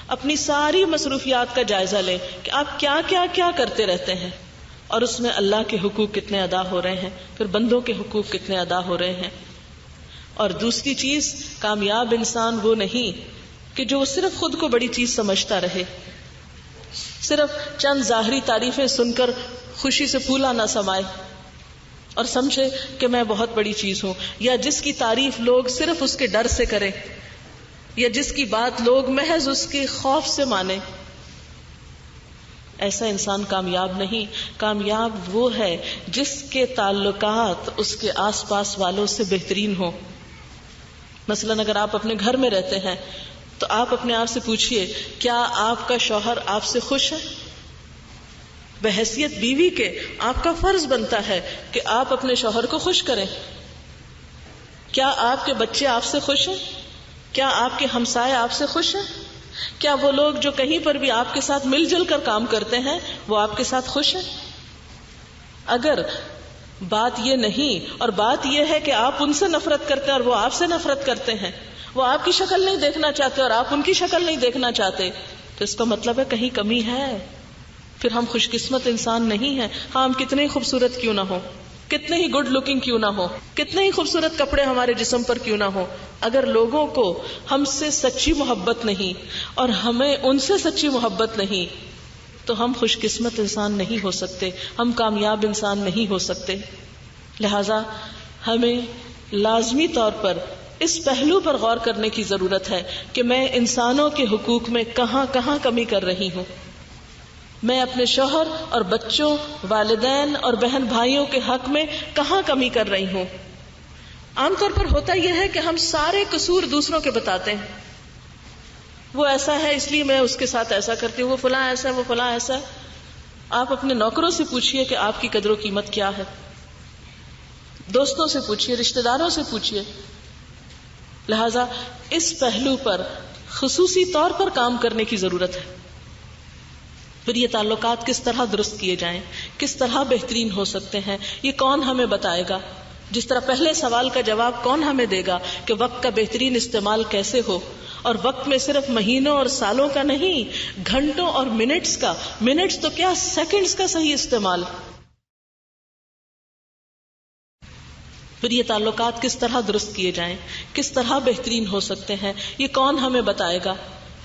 S2: اپنی ساری مصروفیات کا جائزہ لیں کہ آپ کیا کیا کیا کرتے رہتے ہیں اور اس میں اللہ کے حقوق کتنے ادا ہو رہے ہیں، پھر بندوں کے حقوق کتنے ادا ہو رہے ہیں. اور دوسری چیز، کامیاب انسان وہ نہیں کہ جو صرف خود کو بڑی چیز سمجھتا رہے، صرف چند ظاہری تعریفیں سن کر خوشی سے پھولا نہ سمائے اور سمجھے کہ میں بہت بڑی چیز ہوں، یا جس کی تعریف لوگ صرف اس کے ڈر سے کریں، یا جس کی بات لوگ محض اس کے خوف سے مانیں. ایسا انسان کامیاب نہیں. کامیاب وہ ہے جس کے تعلقات اس کے آس پاس والوں سے بہترین ہوں. مثلاً اگر آپ اپنے گھر میں رہتے ہیں تو آپ اپنے آپ سے پوچھئے، کیا آپ کا شوہر آپ سے خوش ہے؟ بحیثیت بیوی کے آپ کا فرض بنتا ہے کہ آپ اپنے شوہر کو خوش کریں. کیا آپ کے بچے آپ سے خوش ہیں؟ کیا آپ کے ہمسائے آپ سے خوش ہیں؟ کیا وہ لوگ جو کہیں پر بھی آپ کے ساتھ مل جل کر کام کرتے ہیں وہ آپ کے ساتھ خوش ہیں؟ اگر بات یہ نہیں اور بات یہ ہے کہ آپ ان سے نفرت کرتے ہیں اور وہ آپ سے نفرت کرتے ہیں، وہ آپ کی شکل نہیں دیکھنا چاہتے اور آپ ان کی شکل نہیں دیکھنا چاہتے، تو اس کا مطلب ہے کہیں کمی ہے. پھر ہم خوش قسمت انسان نہیں ہیں. ہاں، ہم کتنے ہی خوبصورت کیوں نہ ہو، کتنے ہی گڈ لکنگ کیوں نہ ہو، کتنے ہی خوبصورت کپڑے ہمارے جسم پر کیوں نہ ہو، اگر لوگوں کو ہم سے سچی محبت نہیں اور ہمیں ان سے سچی محبت نہیں تو ہم خوش قسمت انسان نہیں ہو سکتے، ہم کامیاب انسان نہیں ہو سکتے. لہذا ہمیں لازمی طور پر اس پہلو پر غور کرنے کی ضرورت ہے کہ میں انسانوں کے حقوق میں کہاں کہاں کمی کر رہی ہوں. میں اپنے شوہر اور بچوں، والدین اور بہن بھائیوں کے حق میں کہاں کمی کر رہی ہوں. عام طور پر ہوتا یہ ہے کہ ہم سارے قصور دوسروں کے بتاتے ہیں. وہ ایسا ہے اس لیے میں اس کے ساتھ ایسا کرتی ہوں، وہ فلاں ایسا ہے، وہ فلاں ایسا ہے. آپ اپنے نوکروں سے پوچھئے کہ آپ کی قدر و قیمت کیا ہے، دوستوں سے پوچھئے، رشتہ داروں سے پوچھئے. لہذا اس پہلو پر خصوصی طور پر کام کرنے کی ضرورت ہے. پھر یہ تعلقات کس طرح درست کیے جائیں، کس طرح بہترین ہو سکتے ہیں، یہ کون ہمیں بتائے گا؟ جس طرح پہلے سوال کا جواب کون ہمیں دے گا کہ وقت کا بہترین استعمال کیسے ہو، اور وقت میں صرف مہینوں اور سالوں کا نہیں، گھنٹوں اور منٹس کا، منٹس تو کیا سیکنڈز کا صحیح استعمال. پھر یہ تعلقات کس طرح درست کیے جائیں، کس طرح بہترین ہو سکتے ہیں، یہ کون ہمیں بتائے گا؟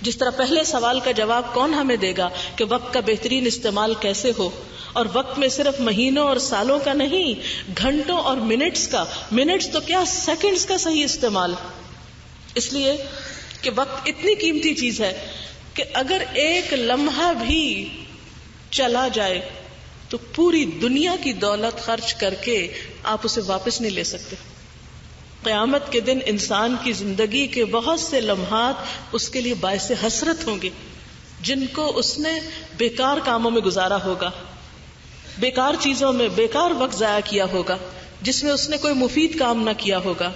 S2: جس طرح پہلے سوال کا جواب کون ہمیں دے گا کہ وقت کا بہترین استعمال کیسے ہو، اور وقت میں صرف مہینوں اور سالوں کا نہیں، گھنٹوں اور منٹس کا، منٹس تو کیا سیکنڈز کا صحیح استعمال. اس لیے کہ وقت اتنی قیمتی چیز ہے کہ اگر ایک لمحہ بھی چلا جائے تو پوری دنیا کی دولت خرچ کر کے آپ اسے واپس نہیں لے سکتے. قیامت کے دن انسان کی زندگی کے بہت سے لمحات اس کے لیے باعث حسرت ہوں گے جن کو اس نے بیکار کاموں میں گزارا ہوگا، بیکار چیزوں میں بیکار وقت ضائع کیا ہوگا، جس میں اس نے کوئی مفید کام نہ کیا ہوگا.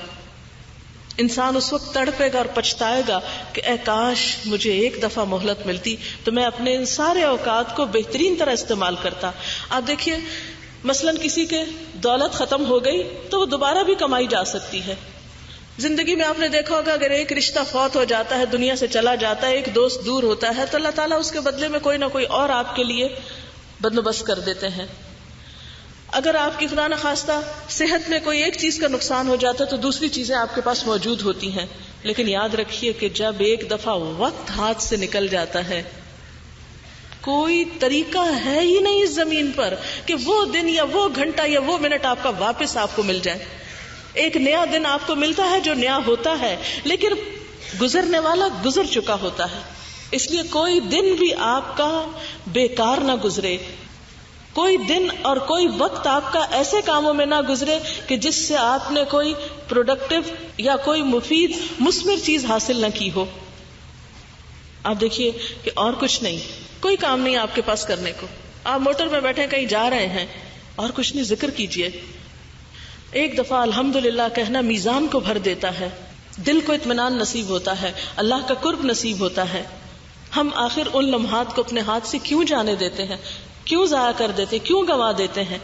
S2: انسان اس وقت تڑپے گا اور پچھتائے گا کہ اے کاش مجھے ایک دفعہ مہلت ملتی تو میں اپنے ان سارے اوقات کو بہترین طرح استعمال کرتا. آپ دیکھیے مثلاً کسی کے دولت ختم ہو گئی تو وہ دوبارہ بھی کمائی جا سکتی ہے. زندگی میں آپ نے دیکھا ہوگا اگر ایک رشتہ فوت ہو جاتا ہے، دنیا سے چلا جاتا ہے، ایک دوست دور ہوتا ہے تو اللہ تعالیٰ اس کے بدلے میں کوئی نہ کوئی اور آپ کے لیے بندوبست کر دیتے ہیں. اگر آپ کی خدا نخواستہ صحت میں کوئی ایک چیز کا نقصان ہو جاتا ہے تو دوسری چیزیں آپ کے پاس موجود ہوتی ہیں. لیکن یاد رکھیے کہ جب ایک دفعہ وقت ہاتھ سے نکل جاتا ہے کوئی طریقہ ہے ہی نہیں اس زمین پر کہ وہ دن یا وہ گھنٹہ یا وہ منٹ آپ کا واپس آپ کو مل جائے. ایک نیا دن آپ کو ملتا ہے جو نیا ہوتا ہے، لیکن گزرنے والا گزر چکا ہوتا ہے. اس لیے کوئی دن بھی آپ کا بیکار نہ گزرے. کوئی دن اور کوئی وقت آپ کا ایسے کاموں میں نہ گزرے کہ جس سے آپ نے کوئی پروڈکٹیو یا کوئی مفید مثمر چیز حاصل نہ کی ہو. آپ دیکھیے کہ اور کچھ نہیں، کوئی کام نہیں آپ کے پاس کرنے کو، آپ موٹر میں بیٹھے کہیں جا رہے ہیں اور کچھ نہیں، ذکر کیجئے. ایک دفعہ الحمدللہ کہنا میزان کو بھر دیتا ہے، دل کو اطمینان نصیب ہوتا ہے، اللہ کا قرب نصیب ہوتا ہے. ہم آخر ان لمحات کو اپنے ہاتھ سے کیوں جانے دیتے ہیں، کیوں ضائع کر دیتے، کیوں گنوا دیتے ہیں؟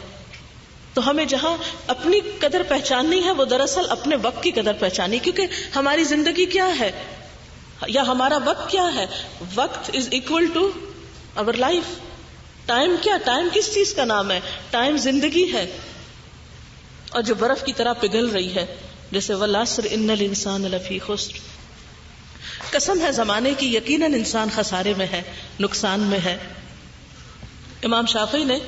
S2: تو ہمیں جہاں اپنی قدر پہچاننی ہے وہ دراصل اپنے وقت کی قدر پہچانی، کیونکہ ہماری زندگی کیا ہے یا ہمارا وقت کیا ہے. وقت از اکول ٹو اور لائف. ٹائم کیا، ٹائم کس چیز کا نام ہے؟ ٹائم زندگی ہے، اور جو برف کی طرح پگھل رہی ہے، جیسے والعصر ان الانسان لفی خسر. قسم ہے زمانے کی، یقیناً انسان خسارے میں ہے، نقصان میں ہے. امام شافعی نے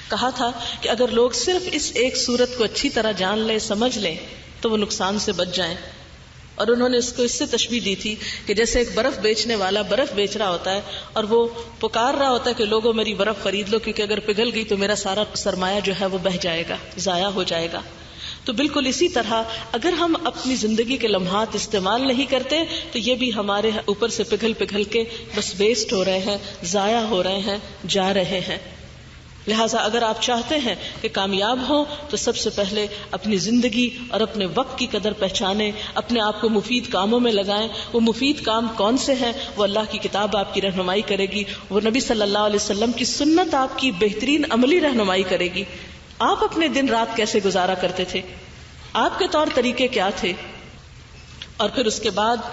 S2: کہا تھا کہ اگر لوگ صرف اس ایک صورت کو اچھی طرح جان لیں، سمجھ لیں، تو وہ نقصان سے بچ جائیں. اور انہوں نے اس کو اس سے تشبیہ دی تھی کہ جیسے ایک برف بیچنے والا برف بیچ رہا ہوتا ہے اور وہ پکار رہا ہوتا ہے کہ لوگوں میری برف خرید لو، کیونکہ اگر پگھل گئی تو میرا سارا سرمایہ جو ہے وہ بہہ جائے گا، ضائع ہو جائے گا. تو بالکل اسی طرح اگر ہم اپنی زندگی کے لمحات استعمال نہیں کرتے تو یہ بھی ہمارے اوپر سے پگھل کے بس ویسٹ ہو رہے ہیں، ضائع ہو رہے ہیں، جا رہے ہیں. لہٰذا اگر آپ چاہتے ہیں کہ کامیاب ہوں تو سب سے پہلے اپنی زندگی اور اپنے وقت کی قدر پہچانیں، اپنے آپ کو مفید کاموں میں لگائیں. وہ مفید کام کون سے ہیں؟ وہ اللہ کی کتاب آپ کی رہنمائی کرے گی، وہ نبی صلی اللہ علیہ وسلم کی سنت آپ کی بہترین عملی رہنمائی کرے گی. آپ اپنے دن رات کیسے گزارا کرتے تھے، آپ کے طور طریقے کیا تھے، اور پھر اس کے بعد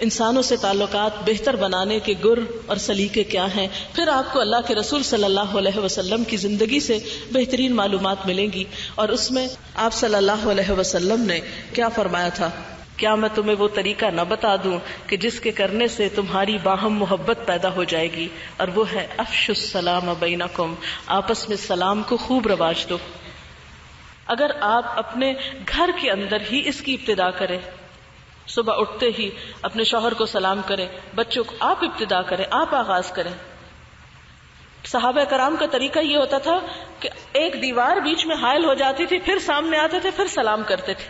S2: انسانوں سے تعلقات بہتر بنانے کے گر اور سلیقے کیا ہیں. پھر آپ کو اللہ کے رسول صلی اللہ علیہ وسلم کی زندگی سے بہترین معلومات ملیں گی. اور اس میں آپ صلی اللہ علیہ وسلم نے کیا فرمایا تھا، کیا میں تمہیں وہ طریقہ نہ بتا دوں کہ جس کے کرنے سے تمہاری باہم محبت پیدا ہو جائے گی، اور وہ ہے افشوا السلام بینکم، آپس میں سلام کو خوب رواج دو. اگر آپ اپنے گھر کے اندر ہی اس کی ابتدا کریں، صبح اٹھتے ہی اپنے شوہر کو سلام کریں، بچوں کو آپ ابتدا کریں، آپ آغاز کریں. صحابہ کرام کا طریقہ یہ ہوتا تھا کہ ایک دیوار بیچ میں حائل ہو جاتی تھی، پھر سامنے آتے تھے، پھر سلام کرتے تھے.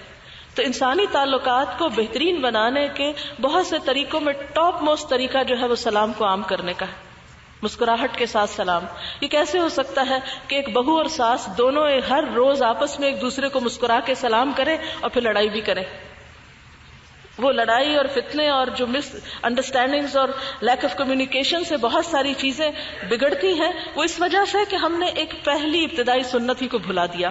S2: تو انسانی تعلقات کو بہترین بنانے کے بہت سے طریقوں میں ٹاپ موسٹ طریقہ جو ہے وہ سلام کو عام کرنے کا ہے. مسکراہٹ کے ساتھ سلام. یہ کیسے ہو سکتا ہے کہ ایک بہو اور ساس دونوں ہر روز آپس میں ایک دوسرے کو مسکرا کے سلام کریں اور پھر لڑائی بھی کریں؟ وہ لڑائی اور فتنے اور جو مس انڈرسٹینڈنگز اور لیک آف کمیونیکیشن سے بہت ساری چیزیں بگڑتی ہیں، وہ اس وجہ سے کہ ہم نے ایک پہلی ابتدائی سنت ہی کو بھلا دیا.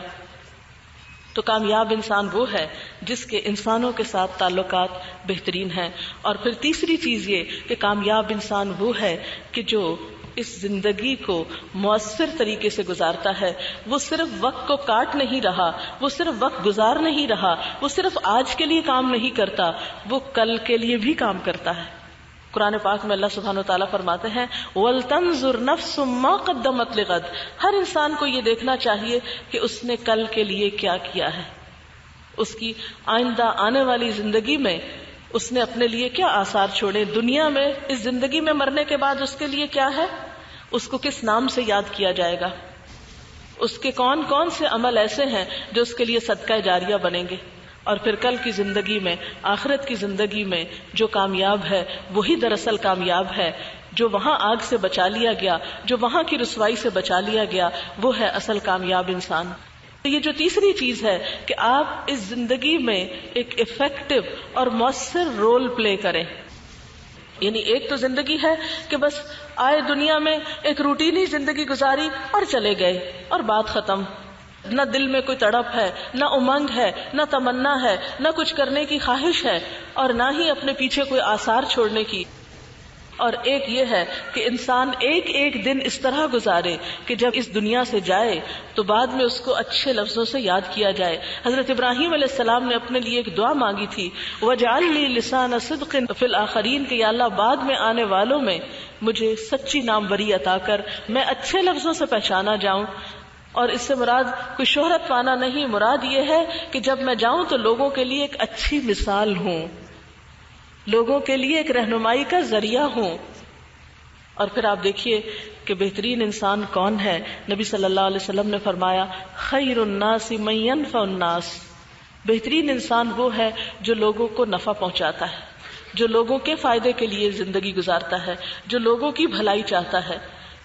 S2: تو کامیاب انسان وہ ہے جس کے انسانوں کے ساتھ تعلقات بہترین ہیں. اور پھر تیسری چیز یہ کہ کامیاب انسان وہ ہے کہ جو اس زندگی کو مؤثر طریقے سے گزارتا ہے. وہ صرف وقت کو کاٹ نہیں رہا، وہ صرف وقت گزار نہیں رہا، وہ صرف آج کے لیے کام نہیں کرتا، وہ کل کے لیے بھی کام کرتا ہے. قرآن پاک میں اللہ سبحانہ وتعالیٰ فرماتے ہیں وَلْتَنْظُرْ نَفْسٌ مَا قَدَّمَتْ لِغَدٍ. ہر انسان کو یہ دیکھنا چاہیے کہ اس نے کل کے لیے کیا کیا ہے، اس کی آئندہ آنے والی زندگی میں اس نے اپنے لیے کیا آثار چھوڑے، دنیا میں اس زندگی میں مرنے کے بعد اس کے لیے کیا ہے، اس کو کس نام سے یاد کیا جائے گا، اس کے کون کون سے عمل ایسے ہیں جو اس کے لیے صدقہ جاریہ بنیں گے. اور پھر کل کی زندگی میں، آخرت کی زندگی میں جو کامیاب ہے وہی دراصل کامیاب ہے. جو وہاں آگ سے بچا لیا گیا، جو وہاں کی رسوائی سے بچا لیا گیا، وہ ہے اصل کامیاب انسان. تو یہ جو تیسری چیز ہے کہ آپ اس زندگی میں ایک افیکٹو اور مؤثر رول پلے کریں. یعنی ایک تو زندگی ہے کہ بس آئے دنیا میں ایک روٹینی زندگی گزاری اور چلے گئے اور بات ختم. نہ دل میں کوئی تڑپ ہے، نہ امنگ ہے، نہ تمنا ہے، نہ کچھ کرنے کی خواہش ہے، اور نہ ہی اپنے پیچھے کوئی آثار چھوڑنے کی. اور ایک یہ ہے کہ انسان ایک ایک دن اس طرح گزارے کہ جب اس دنیا سے جائے تو بعد میں اس کو اچھے لفظوں سے یاد کیا جائے. حضرت ابراہیم علیہ السلام نے اپنے لیے ایک دعا مانگی تھی وَاجْعَلْ لِي لِسَانَ صِدْقٍ فِي الْآخِرِينَ کہ یا اللہ بعد میں آنے والوں میں مجھے سچی ناموری عطا کر، میں اچھے لفظوں سے پہچانا جاؤں. اور اس سے مراد کوئی شہرت پانا نہیں، مراد یہ ہے کہ جب میں جاؤں تو لوگوں کے لیے ایک اچھی مثال ہوں، لوگوں کے لیے ایک رہنمائی کا ذریعہ ہوں. اور پھر آپ دیکھیے کہ بہترین انسان کون ہے. نبی صلی اللہ علیہ وسلم نے فرمایا خیر الناس من ينفع الناس، بہترین انسان وہ ہے جو لوگوں کو نفع پہنچاتا ہے، جو لوگوں کے فائدے کے لیے زندگی گزارتا ہے، جو لوگوں کی بھلائی چاہتا ہے.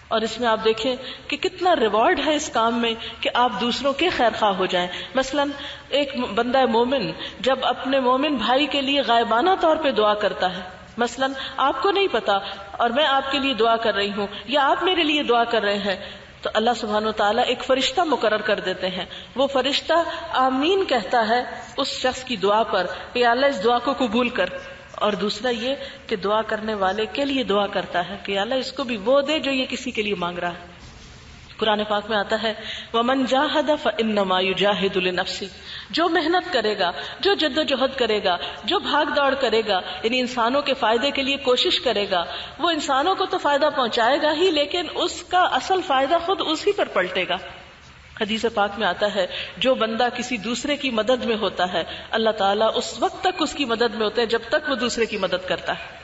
S2: اور اس میں آپ دیکھیں کہ کتنا ریوارڈ ہے اس کام میں کہ آپ دوسروں کے خیر خواہ ہو جائیں. مثلا ایک بندہ مومن جب اپنے مومن بھائی کے لیے غائبانہ طور پہ دعا کرتا ہے، مثلا آپ کو نہیں پتا اور میں آپ کے لیے دعا کر رہی ہوں یا آپ میرے لیے دعا کر رہے ہیں، تو اللہ سبحانہ و تعالیٰ ایک فرشتہ مقرر کر دیتے ہیں. وہ فرشتہ آمین کہتا ہے اس شخص کی دعا پر کہ اللہ اس دعا کو قبول کر. اور دوسرا یہ کہ دعا کرنے والے کے لیے دعا کرتا ہے کہ اللہ اس کو بھی وہ دے جو یہ کسی کے لیے مانگ رہا ہے. قرآن پاک میں آتا ہے وَمَنْ جَاهَدَ فَإِنَّمَا يُجَاهِدُ لِنَفْسِهِ، جو محنت کرے گا، جو جد و جہد کرے گا، جو بھاگ دوڑ کرے گا، یعنی انسانوں کے فائدے کے لیے کوشش کرے گا، وہ انسانوں کو تو فائدہ پہنچائے گا ہی، لیکن اس کا اصل فائدہ خود اسی پر پلٹے گا. حدیث پاک میں آتا ہے جو بندہ کسی دوسرے کی مدد میں ہوتا ہے اللہ تعالیٰ اس وقت تک اس کی مدد میں ہوتا ہے جب تک وہ دوسرے کی مدد کرتا ہے.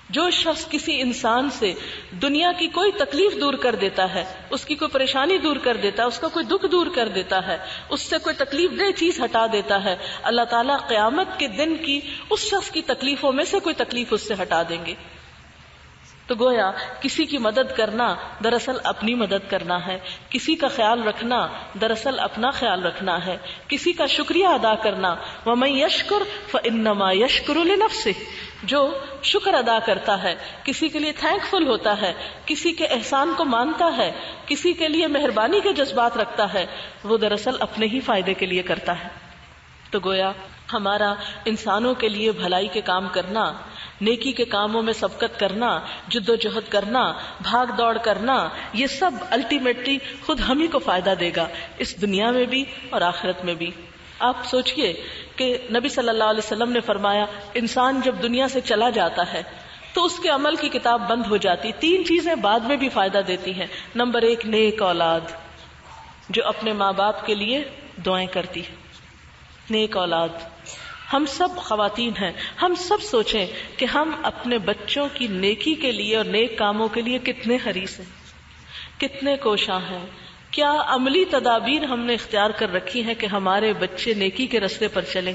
S2: جو شخص کسی انسان سے دنیا کی کوئی تکلیف دور کر دیتا ہے، اس کی کوئی پریشانی دور کر دیتا ہے، اس کا کوئی دکھ دور کر دیتا ہے، اس سے کوئی تکلیف دہ چیز ہٹا دیتا ہے، اللہ تعالیٰ قیامت کے دن کی اس شخص کی تکلیفوں میں سے کوئی تکلیف اس سے ہٹا دیں گے. تو گویا کسی کی مدد کرنا دراصل اپنی مدد کرنا ہے، کسی کا خیال رکھنا دراصل اپنا خیال رکھنا ہے، کسی کا شکریہ ادا کرنا. وَمَن يَشْكُرْ فَإِنَّمَا يَشْكُرُ لِنَفْسِهِ، جو شکر ادا کرتا ہے، کسی کے لیے تھینک فل ہوتا ہے، کسی کے احسان کو مانتا ہے، کسی کے لیے مہربانی کے جذبات رکھتا ہے، وہ دراصل اپنے ہی فائدے کے لیے کرتا ہے. تو گویا ہمارا انسانوں کے لیے بھلائی کے کام کرنا، نیکی کے کاموں میں سبقت کرنا، جد و جہد کرنا، بھاگ دوڑ کرنا، یہ سب الٹیمیٹلی خود ہم ہی کو فائدہ دے گا اس دنیا میں بھی اور آخرت میں بھی. آپ سوچئے کہ نبی صلی اللہ علیہ وسلم نے فرمایا انسان جب دنیا سے چلا جاتا ہے تو اس کے عمل کی کتاب بند ہو جاتی. 3 چیزیں بعد میں بھی فائدہ دیتی ہیں. نمبر 1 نیک اولاد جو اپنے ماں باپ کے لیے دعائیں کرتی ہے. نیک اولاد. ہم سب خواتین ہیں، ہم سب سوچیں کہ ہم اپنے بچوں کی نیکی کے لیے اور نیک کاموں کے لیے کتنے حریص ہیں، کتنے کوشاں ہیں. کیا عملی تدابیر ہم نے اختیار کر رکھی ہیں کہ ہمارے بچے نیکی کے راستے پر چلیں.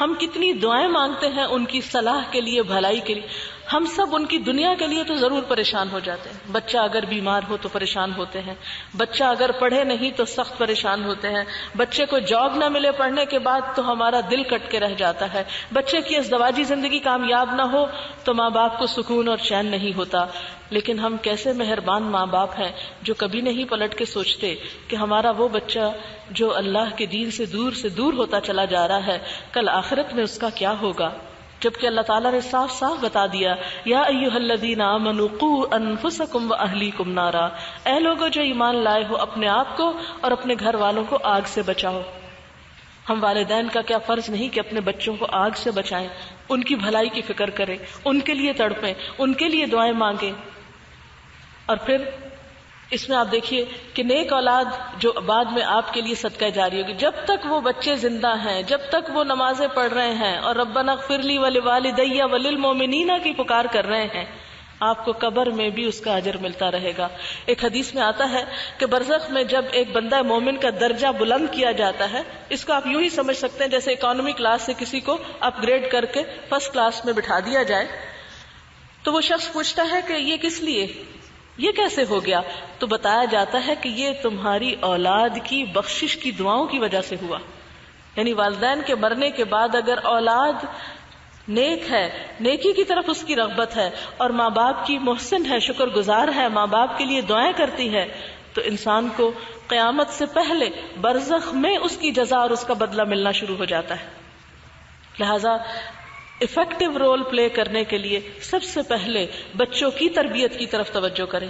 S2: ہم کتنی دعائیں مانگتے ہیں ان کی صلاح کے لیے، بھلائی کے لیے. ہم سب ان کی دنیا کے لیے تو ضرور پریشان ہو جاتے ہیں. بچہ اگر بیمار ہو تو پریشان ہوتے ہیں، بچہ اگر پڑھے نہیں تو سخت پریشان ہوتے ہیں، بچے کو جاب نہ ملے پڑھنے کے بعد تو ہمارا دل کٹ کے رہ جاتا ہے، بچے کی ازدواجی زندگی کامیاب نہ ہو تو ماں باپ کو سکون اور چین نہیں ہوتا. لیکن ہم کیسے مہربان ماں باپ ہیں جو کبھی نہیں پلٹ کے سوچتے کہ ہمارا وہ بچہ جو اللہ کے دین سے دور ہوتا چلا جا رہا ہے، کل آخرت میں اس کا کیا ہوگا. جبکہ اللہ تعالیٰ نے صاف صاف بتا دیا یا ایھا الذین آمنوا قوا انفسکم واہلیکم نارا، اے لوگوں جو ایمان لائے ہو اپنے آپ کو اور اپنے گھر والوں کو آگ سے بچاؤ. ہم والدین کا کیا فرض نہیں کہ اپنے بچوں کو آگ سے بچائیں، ان کی بھلائی کی فکر کریں، ان کے لیے تڑپیں، ان کے لیے دعائیں مانگیں. اور پھر اس میں آپ دیکھیے کہ نیک اولاد جو بعد میں آپ کے لیے صدقہ جاری ہوگی. جب تک وہ بچے زندہ ہیں، جب تک وہ نمازیں پڑھ رہے ہیں اور ربنا اغفر لی ولوالدی وللمؤمنین کی پکار کر رہے ہیں، آپ کو قبر میں بھی اس کا اجر ملتا رہے گا. ایک حدیث میں آتا ہے کہ برزخ میں جب ایک بندہ مومن کا درجہ بلند کیا جاتا ہے، اس کو آپ یوں ہی سمجھ سکتے ہیں جیسے اکانومی کلاس سے کسی کو اپ گریڈ کر کے فرسٹ کلاس میں بٹھا دیا جائے، تو وہ شخص پوچھتا ہے کہ یہ کس لیے، یہ کیسے ہو گیا؟ تو بتایا جاتا ہے کہ یہ تمہاری اولاد کی بخشش کی دعاؤں کی وجہ سے ہوا. یعنی والدین کے مرنے کے بعد اگر اولاد نیک ہے، نیکی کی طرف اس کی رغبت ہے اور ماں باپ کی محسن ہے، شکر گزار ہے، ماں باپ کے لیے دعائیں کرتی ہے، تو انسان کو قیامت سے پہلے برزخ میں اس کی جزا اور اس کا بدلہ ملنا شروع ہو جاتا ہے. لہذا افیکٹو رول پلے کرنے کے لیے سب سے پہلے بچوں کی تربیت کی طرف توجہ کریں.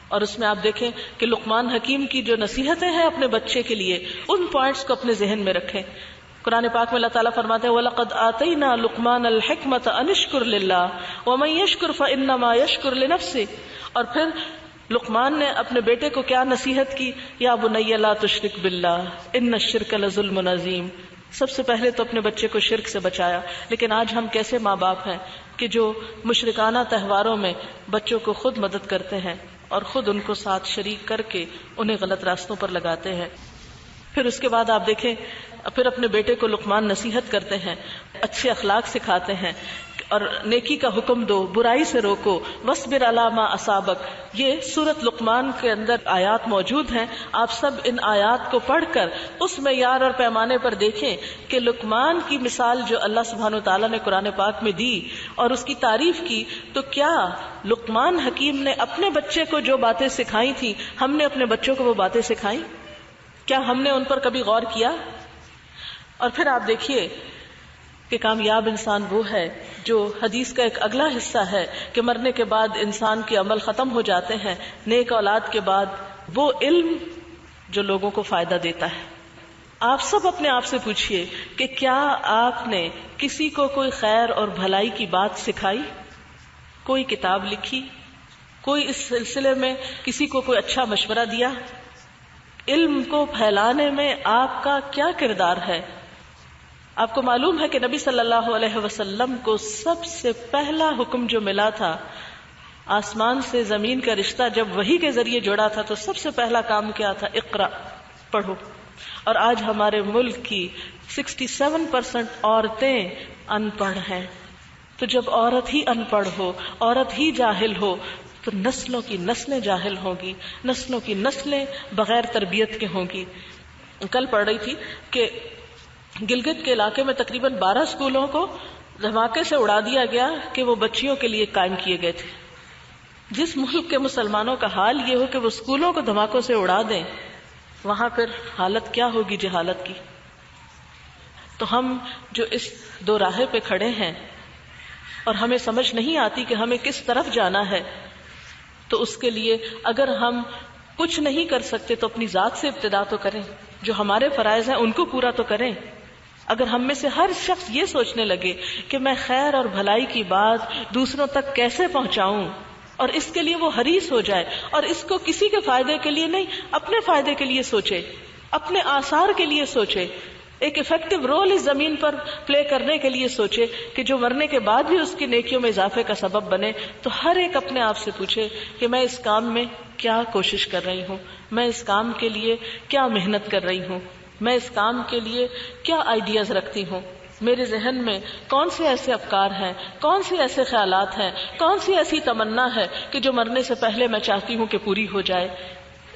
S2: اور اس میں آپ دیکھیں کہ لقمان حکیم کی جو نصیحتیں ہیں اپنے بچے کے لیے، ان پوائنٹس کو اپنے ذہن میں رکھیں. قرآن پاک میں اللہ تعالیٰ فرماتے ہیں وَلَقَدْ آتَيْنَا لُقْمَانَ الْحِكْمَةَ أَنِ اشْكُرْ لِلَّهِ وَمَن يَشْكُرْ فَإِنَّمَا يَشْكُرُ لِنَفْسِهِ. اور پھر لقمان نے اپنے بیٹے کو کیا نصیحت کی؟ یا بنی لا تشرک باللہ ان الشرک لظلم عظیم. سب سے پہلے تو اپنے بچے کو شرک سے بچایا. لیکن آج ہم کیسے ماں باپ ہیں، کہ جو مشرکانہ تہواروں میں بچوں کو خود مدد کرتے ہیں اور خود ان کو ساتھ شریک کر کے انہیں غلط راستوں پر لگاتے ہیں. پھر اس کے بعد آپ دیکھیں پھر اپنے بیٹے کو لقمان نصیحت کرتے ہیں، اچھے اخلاق سکھاتے ہیں اور نیکی کا حکم دو، برائی سے روکو، وَاصْبِرْ عَلَىٰ مَا أَصَابَكَ. یہ سورۃ لقمان کے اندر آیات موجود ہیں. آپ سب ان آیات کو پڑھ کر اس معیار اور پیمانے پر دیکھیں کہ لقمان کی مثال جو اللہ سبحانہ وتعالیٰ نے قرآن پاک میں دی اور اس کی تعریف کی، تو کیا لقمان حکیم نے اپنے بچے کو جو باتیں سکھائی تھیں ہم نے اپنے بچوں کو وہ باتیں سکھائیں؟ کیا ہم نے ان پر کبھی غور کیا؟ اور پھر آپ دیکھیے کہ کامیاب انسان وہ ہے جو حدیث کا ایک اگلا حصہ ہے کہ مرنے کے بعد انسان کے عمل ختم ہو جاتے ہیں، نیک اولاد کے بعد وہ علم جو لوگوں کو فائدہ دیتا ہے. آپ سب اپنے آپ سے پوچھئے کہ کیا آپ نے کسی کو کوئی خیر اور بھلائی کی بات سکھائی، کوئی کتاب لکھی، کوئی اس سلسلے میں کسی کو کوئی اچھا مشورہ دیا؟ علم کو پھیلانے میں آپ کا کیا کردار ہے؟ آپ کو معلوم ہے کہ نبی صلی اللہ علیہ وسلم کو سب سے پہلا حکم جو ملا تھا، آسمان سے زمین کا رشتہ جب وحی کے ذریعے جوڑا تھا تو سب سے پہلا کام کیا تھا؟ اقرا، پڑھو. اور آج ہمارے ملک کی 67% عورتیں ان پڑھ ہیں. تو جب عورت ہی ان پڑھ ہو، عورت ہی جاہل ہو، تو نسلوں کی نسلیں جاہل ہوں گی، نسلوں کی نسلیں بغیر تربیت کے ہوں گی. کل پڑھ رہی تھی کہ گلگت کے علاقے میں تقریباً 12 اسکولوں کو دھماکے سے اڑا دیا گیا کہ وہ بچیوں کے لیے قائم کیے گئے تھے. جس ملک کے مسلمانوں کا حال یہ ہو کہ وہ اسکولوں کو دھماکوں سے اڑا دیں، وہاں پھر حالت کیا ہوگی جہالت کی. تو ہم جو اس دو راہے پہ کھڑے ہیں اور ہمیں سمجھ نہیں آتی کہ ہمیں کس طرف جانا ہے، تو اس کے لیے اگر ہم کچھ نہیں کر سکتے تو اپنی ذات سے ابتدا تو کریں، جو ہمارے فرائض ہیں ان کو پورا تو کریں. اگر ہم میں سے ہر شخص یہ سوچنے لگے کہ میں خیر اور بھلائی کی بات دوسروں تک کیسے پہنچاؤں اور اس کے لیے وہ حریص ہو جائے اور اس کو کسی کے فائدے کے لیے نہیں، اپنے فائدے کے لیے سوچے، اپنے آثار کے لیے سوچے، ایک افیکٹو رول اس زمین پر پلے کرنے کے لیے سوچے کہ جو مرنے کے بعد بھی اس کی نیکیوں میں اضافے کا سبب بنے. تو ہر ایک اپنے آپ سے پوچھے کہ میں اس کام میں کیا کوشش کر رہی ہوں، میں اس کام کے لیے کیا محنت کر رہی ہوں، میں اس کام کے لیے کیا آئیڈیاز رکھتی ہوں، میرے ذہن میں کون سے ایسے افکار ہیں، کون سے ایسے خیالات ہیں، کون سی ایسی تمنا ہے کہ جو مرنے سے پہلے میں چاہتی ہوں کہ پوری ہو جائے.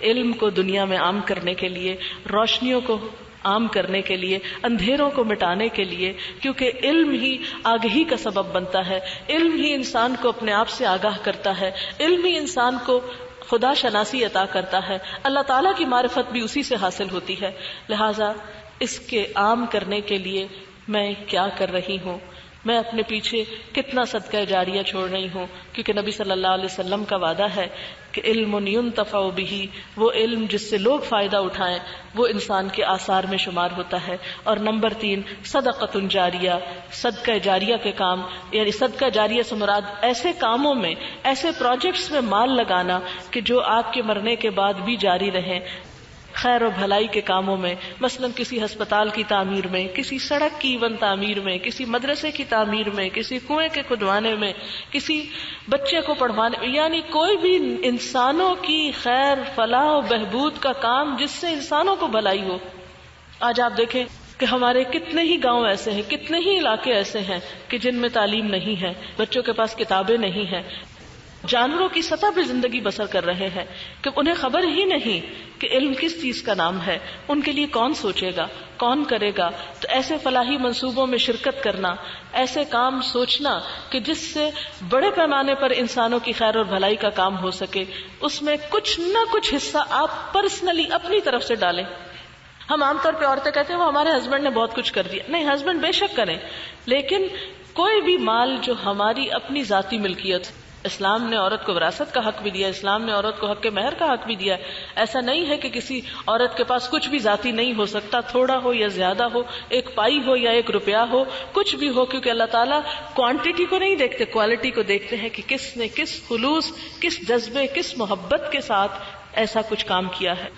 S2: علم کو دنیا میں عام کرنے کے لیے، روشنیوں کو عام کرنے کے لیے، اندھیروں کو مٹانے کے لیے، کیونکہ علم ہی آگہی کا سبب بنتا ہے، علم ہی انسان کو اپنے آپ سے آگاہ کرتا ہے، علم ہی انسان کو خدا شناسی عطا کرتا ہے، اللہ تعالیٰ کی معرفت بھی اسی سے حاصل ہوتی ہے. لہٰذا اس کے عام کرنے کے لیے میں کیا کر رہی ہوں، میں اپنے پیچھے کتنا صدقہ جاریہ چھوڑ رہی ہوں، کیونکہ نبی صلی اللہ علیہ وسلم کا وعدہ ہے کہ علم ينتفع به، وہ علم جس سے لوگ فائدہ اٹھائیں وہ انسان کے آثار میں شمار ہوتا ہے. اور نمبر 3 صدقۃ جاریہ، صدقہ جاریہ کے کام، یعنی صدقہ جاریہ سے مراد ایسے کاموں میں، ایسے پروجیکٹس میں مال لگانا کہ جو آپ کے مرنے کے بعد بھی جاری رہیں، خیر و بھلائی کے کاموں میں، مثلا کسی ہسپتال کی تعمیر میں، کسی سڑک کی ایون تعمیر میں، کسی مدرسے کی تعمیر میں، کسی کنویں کے کھدوانے میں، کسی بچے کو پڑھوانے میں، یعنی کوئی بھی انسانوں کی خیر فلاح و بہبود کا کام جس سے انسانوں کو بھلائی ہو. آج آپ دیکھیں کہ ہمارے کتنے ہی گاؤں ایسے ہیں، کتنے ہی علاقے ایسے ہیں کہ جن میں تعلیم نہیں ہے، بچوں کے پاس کتابیں نہیں ہیں، جانوروں کی سطح پہ زندگی بسر کر رہے ہیں کہ انہیں خبر ہی نہیں کہ علم کس چیز کا نام ہے، ان کے لیے کون سوچے گا، کون کرے گا. تو ایسے فلاحی منصوبوں میں شرکت کرنا، ایسے کام سوچنا کہ جس سے بڑے پیمانے پر انسانوں کی خیر اور بھلائی کا کام ہو سکے، اس میں کچھ نہ کچھ حصہ آپ پرسنلی اپنی طرف سے ڈالیں. ہم عام طور پہ عورتیں کہتے ہیں وہ ہمارے ہسبینڈ نے بہت کچھ کر دیا. نہیں، ہسبینڈ بے شک کریں، لیکن کوئی بھی مال جو ہماری اپنی ذاتی ملکیت، اسلام نے عورت کو وراثت کا حق بھی دیا، اسلام نے عورت کو حق مہر کا حق بھی دیا. ایسا نہیں ہے کہ کسی عورت کے پاس کچھ بھی ذاتی نہیں ہو سکتا، تھوڑا ہو یا زیادہ ہو، ایک پائی ہو یا ایک روپیہ ہو، کچھ بھی ہو، کیونکہ اللہ تعالیٰ کوانٹٹی کو نہیں دیکھتے، کوالٹی کو دیکھتے ہیں کہ کس نے کس خلوص، کس جذبے، کس محبت کے ساتھ ایسا کچھ کام کیا ہے.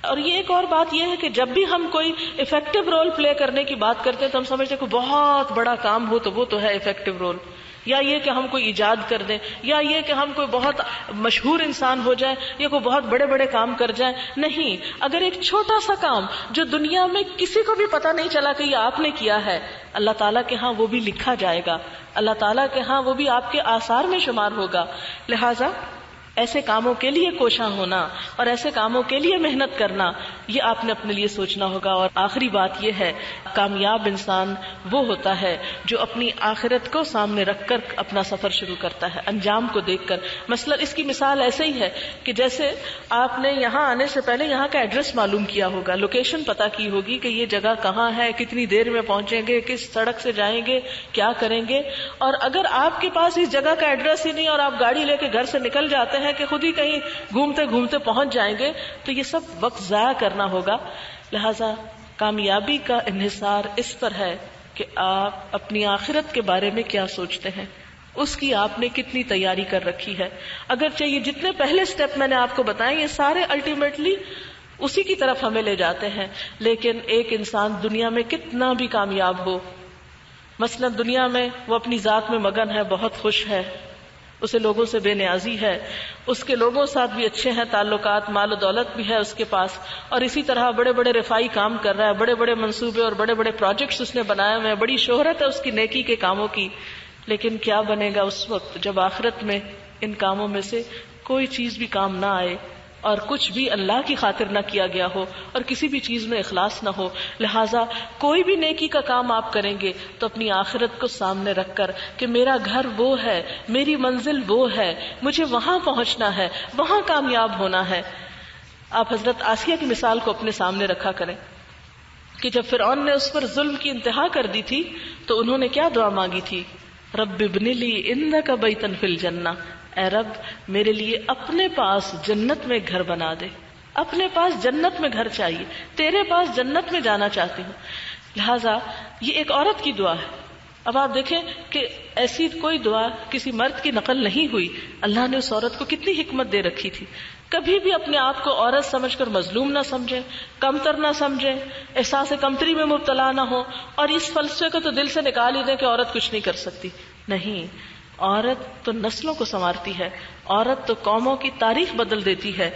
S2: اور یہ ایک اور بات یہ ہے کہ جب بھی ہم کوئی افیکٹو رول پلے کرنے کی بات کرتے ہیں تو ہم سمجھتے ہیں کہ بہت بڑا کام ہو تو وہ تو ہے افیکٹو رول، یا یہ کہ ہم کوئی ایجاد کر دیں، یا یہ کہ ہم کوئی بہت مشہور انسان ہو جائیں، یا کوئی بہت بڑے بڑے کام کر جائیں. نہیں، اگر ایک چھوٹا سا کام جو دنیا میں کسی کو بھی پتا نہیں چلا کہ یہ آپ نے کیا ہے، اللہ تعالیٰ کے ہاں وہ بھی لکھا جائے گا، اللہ تعالیٰ کے ہاں وہ بھی آپ کے آثار میں شمار ہوگا. لہٰذا ایسے کاموں کے لیے کوشاں ہونا اور ایسے کاموں کے لیے محنت کرنا، یہ آپ نے اپنے لیے سوچنا ہوگا. اور آخری بات یہ ہے، کامیاب انسان وہ ہوتا ہے جو اپنی آخرت کو سامنے رکھ کر اپنا سفر شروع کرتا ہے، انجام کو دیکھ کر. مثلا اس کی مثال ایسے ہی ہے کہ جیسے آپ نے یہاں آنے سے پہلے یہاں کا ایڈریس معلوم کیا ہوگا، لوکیشن پتا کی ہوگی کہ یہ جگہ کہاں ہے، کتنی دیر میں پہنچیں گے، کس سڑک سے جائیں گے، کیا کریں گے. اور اگر آپ کے پاس اس جگہ کا ایڈریس ہی نہیں اور آپ گاڑی لے کے گھر سے نکل جاتے ہیں کہ خود ہی کہیں گھومتے گھومتے پہنچ جائیں گے، تو یہ سب وقت ضائع کرنا ہوگا. لہذا کامیابی کا انحصار اس پر ہے کہ آپ اپنی آخرت کے بارے میں کیا سوچتے ہیں، اس کی آپ نے کتنی تیاری کر رکھی ہے. اگرچہ یہ جتنے پہلے سٹیپ میں نے آپ کو بتائے یہ سارے الٹیمیٹلی اسی کی طرف ہمیں لے جاتے ہیں، لیکن ایک انسان دنیا میں کتنا بھی کامیاب ہو، مثلا دنیا میں وہ اپنی ذات میں مگن ہے، بہت خوش ہے، اسے لوگوں سے بے نیازی ہے، اس کے لوگوں ساتھ بھی اچھے ہیں تعلقات، مال و دولت بھی ہے اس کے پاس، اور اسی طرح بڑے بڑے رفائی کام کر رہا ہے، بڑے بڑے منصوبے اور بڑے بڑے پروجیکٹس اس نے بنائے ہوئے ہیں، بڑی شہرت ہے اس کی نیکی کے کاموں کی. لیکن کیا بنے گا اس وقت جب آخرت میں ان کاموں میں سے کوئی چیز بھی کام نہ آئے اور کچھ بھی اللہ کی خاطر نہ کیا گیا ہو اور کسی بھی چیز میں اخلاص نہ ہو. لہٰذا کوئی بھی نیکی کا کام آپ کریں گے تو اپنی آخرت کو سامنے رکھ کر کہ میرا گھر وہ ہے، میری منزل وہ ہے، مجھے وہاں پہنچنا ہے، وہاں کامیاب ہونا ہے. آپ حضرت آسیہ کی مثال کو اپنے سامنے رکھا کریں کہ جب فرعون نے اس پر ظلم کی انتہا کر دی تھی تو انہوں نے کیا دعا مانگی تھی؟ رب ابن لی عندک بیتا فی الجنہ، اے رب میرے لیے اپنے پاس جنت میں گھر بنا دے، اپنے پاس جنت میں گھر چاہیے، تیرے پاس جنت میں جانا چاہتی ہوں. لہٰذا یہ ایک عورت کی دعا ہے. اب آپ دیکھیں کہ ایسی کوئی دعا کسی مرد کی نقل نہیں ہوئی، اللہ نے اس عورت کو کتنی حکمت دے رکھی تھی. کبھی بھی اپنے آپ کو عورت سمجھ کر مظلوم نہ سمجھیں، کمتر نہ سمجھیں، احساس کمتری میں مبتلا نہ ہو اور اس فلسفے کو تو دل سے نکال ہی دیں کہ عورت کچھ نہیں کر سکتی. نہیں، عورت تو نسلوں کو سنوارتی ہے، عورت تو قوموں کی تاریخ بدل دیتی ہے.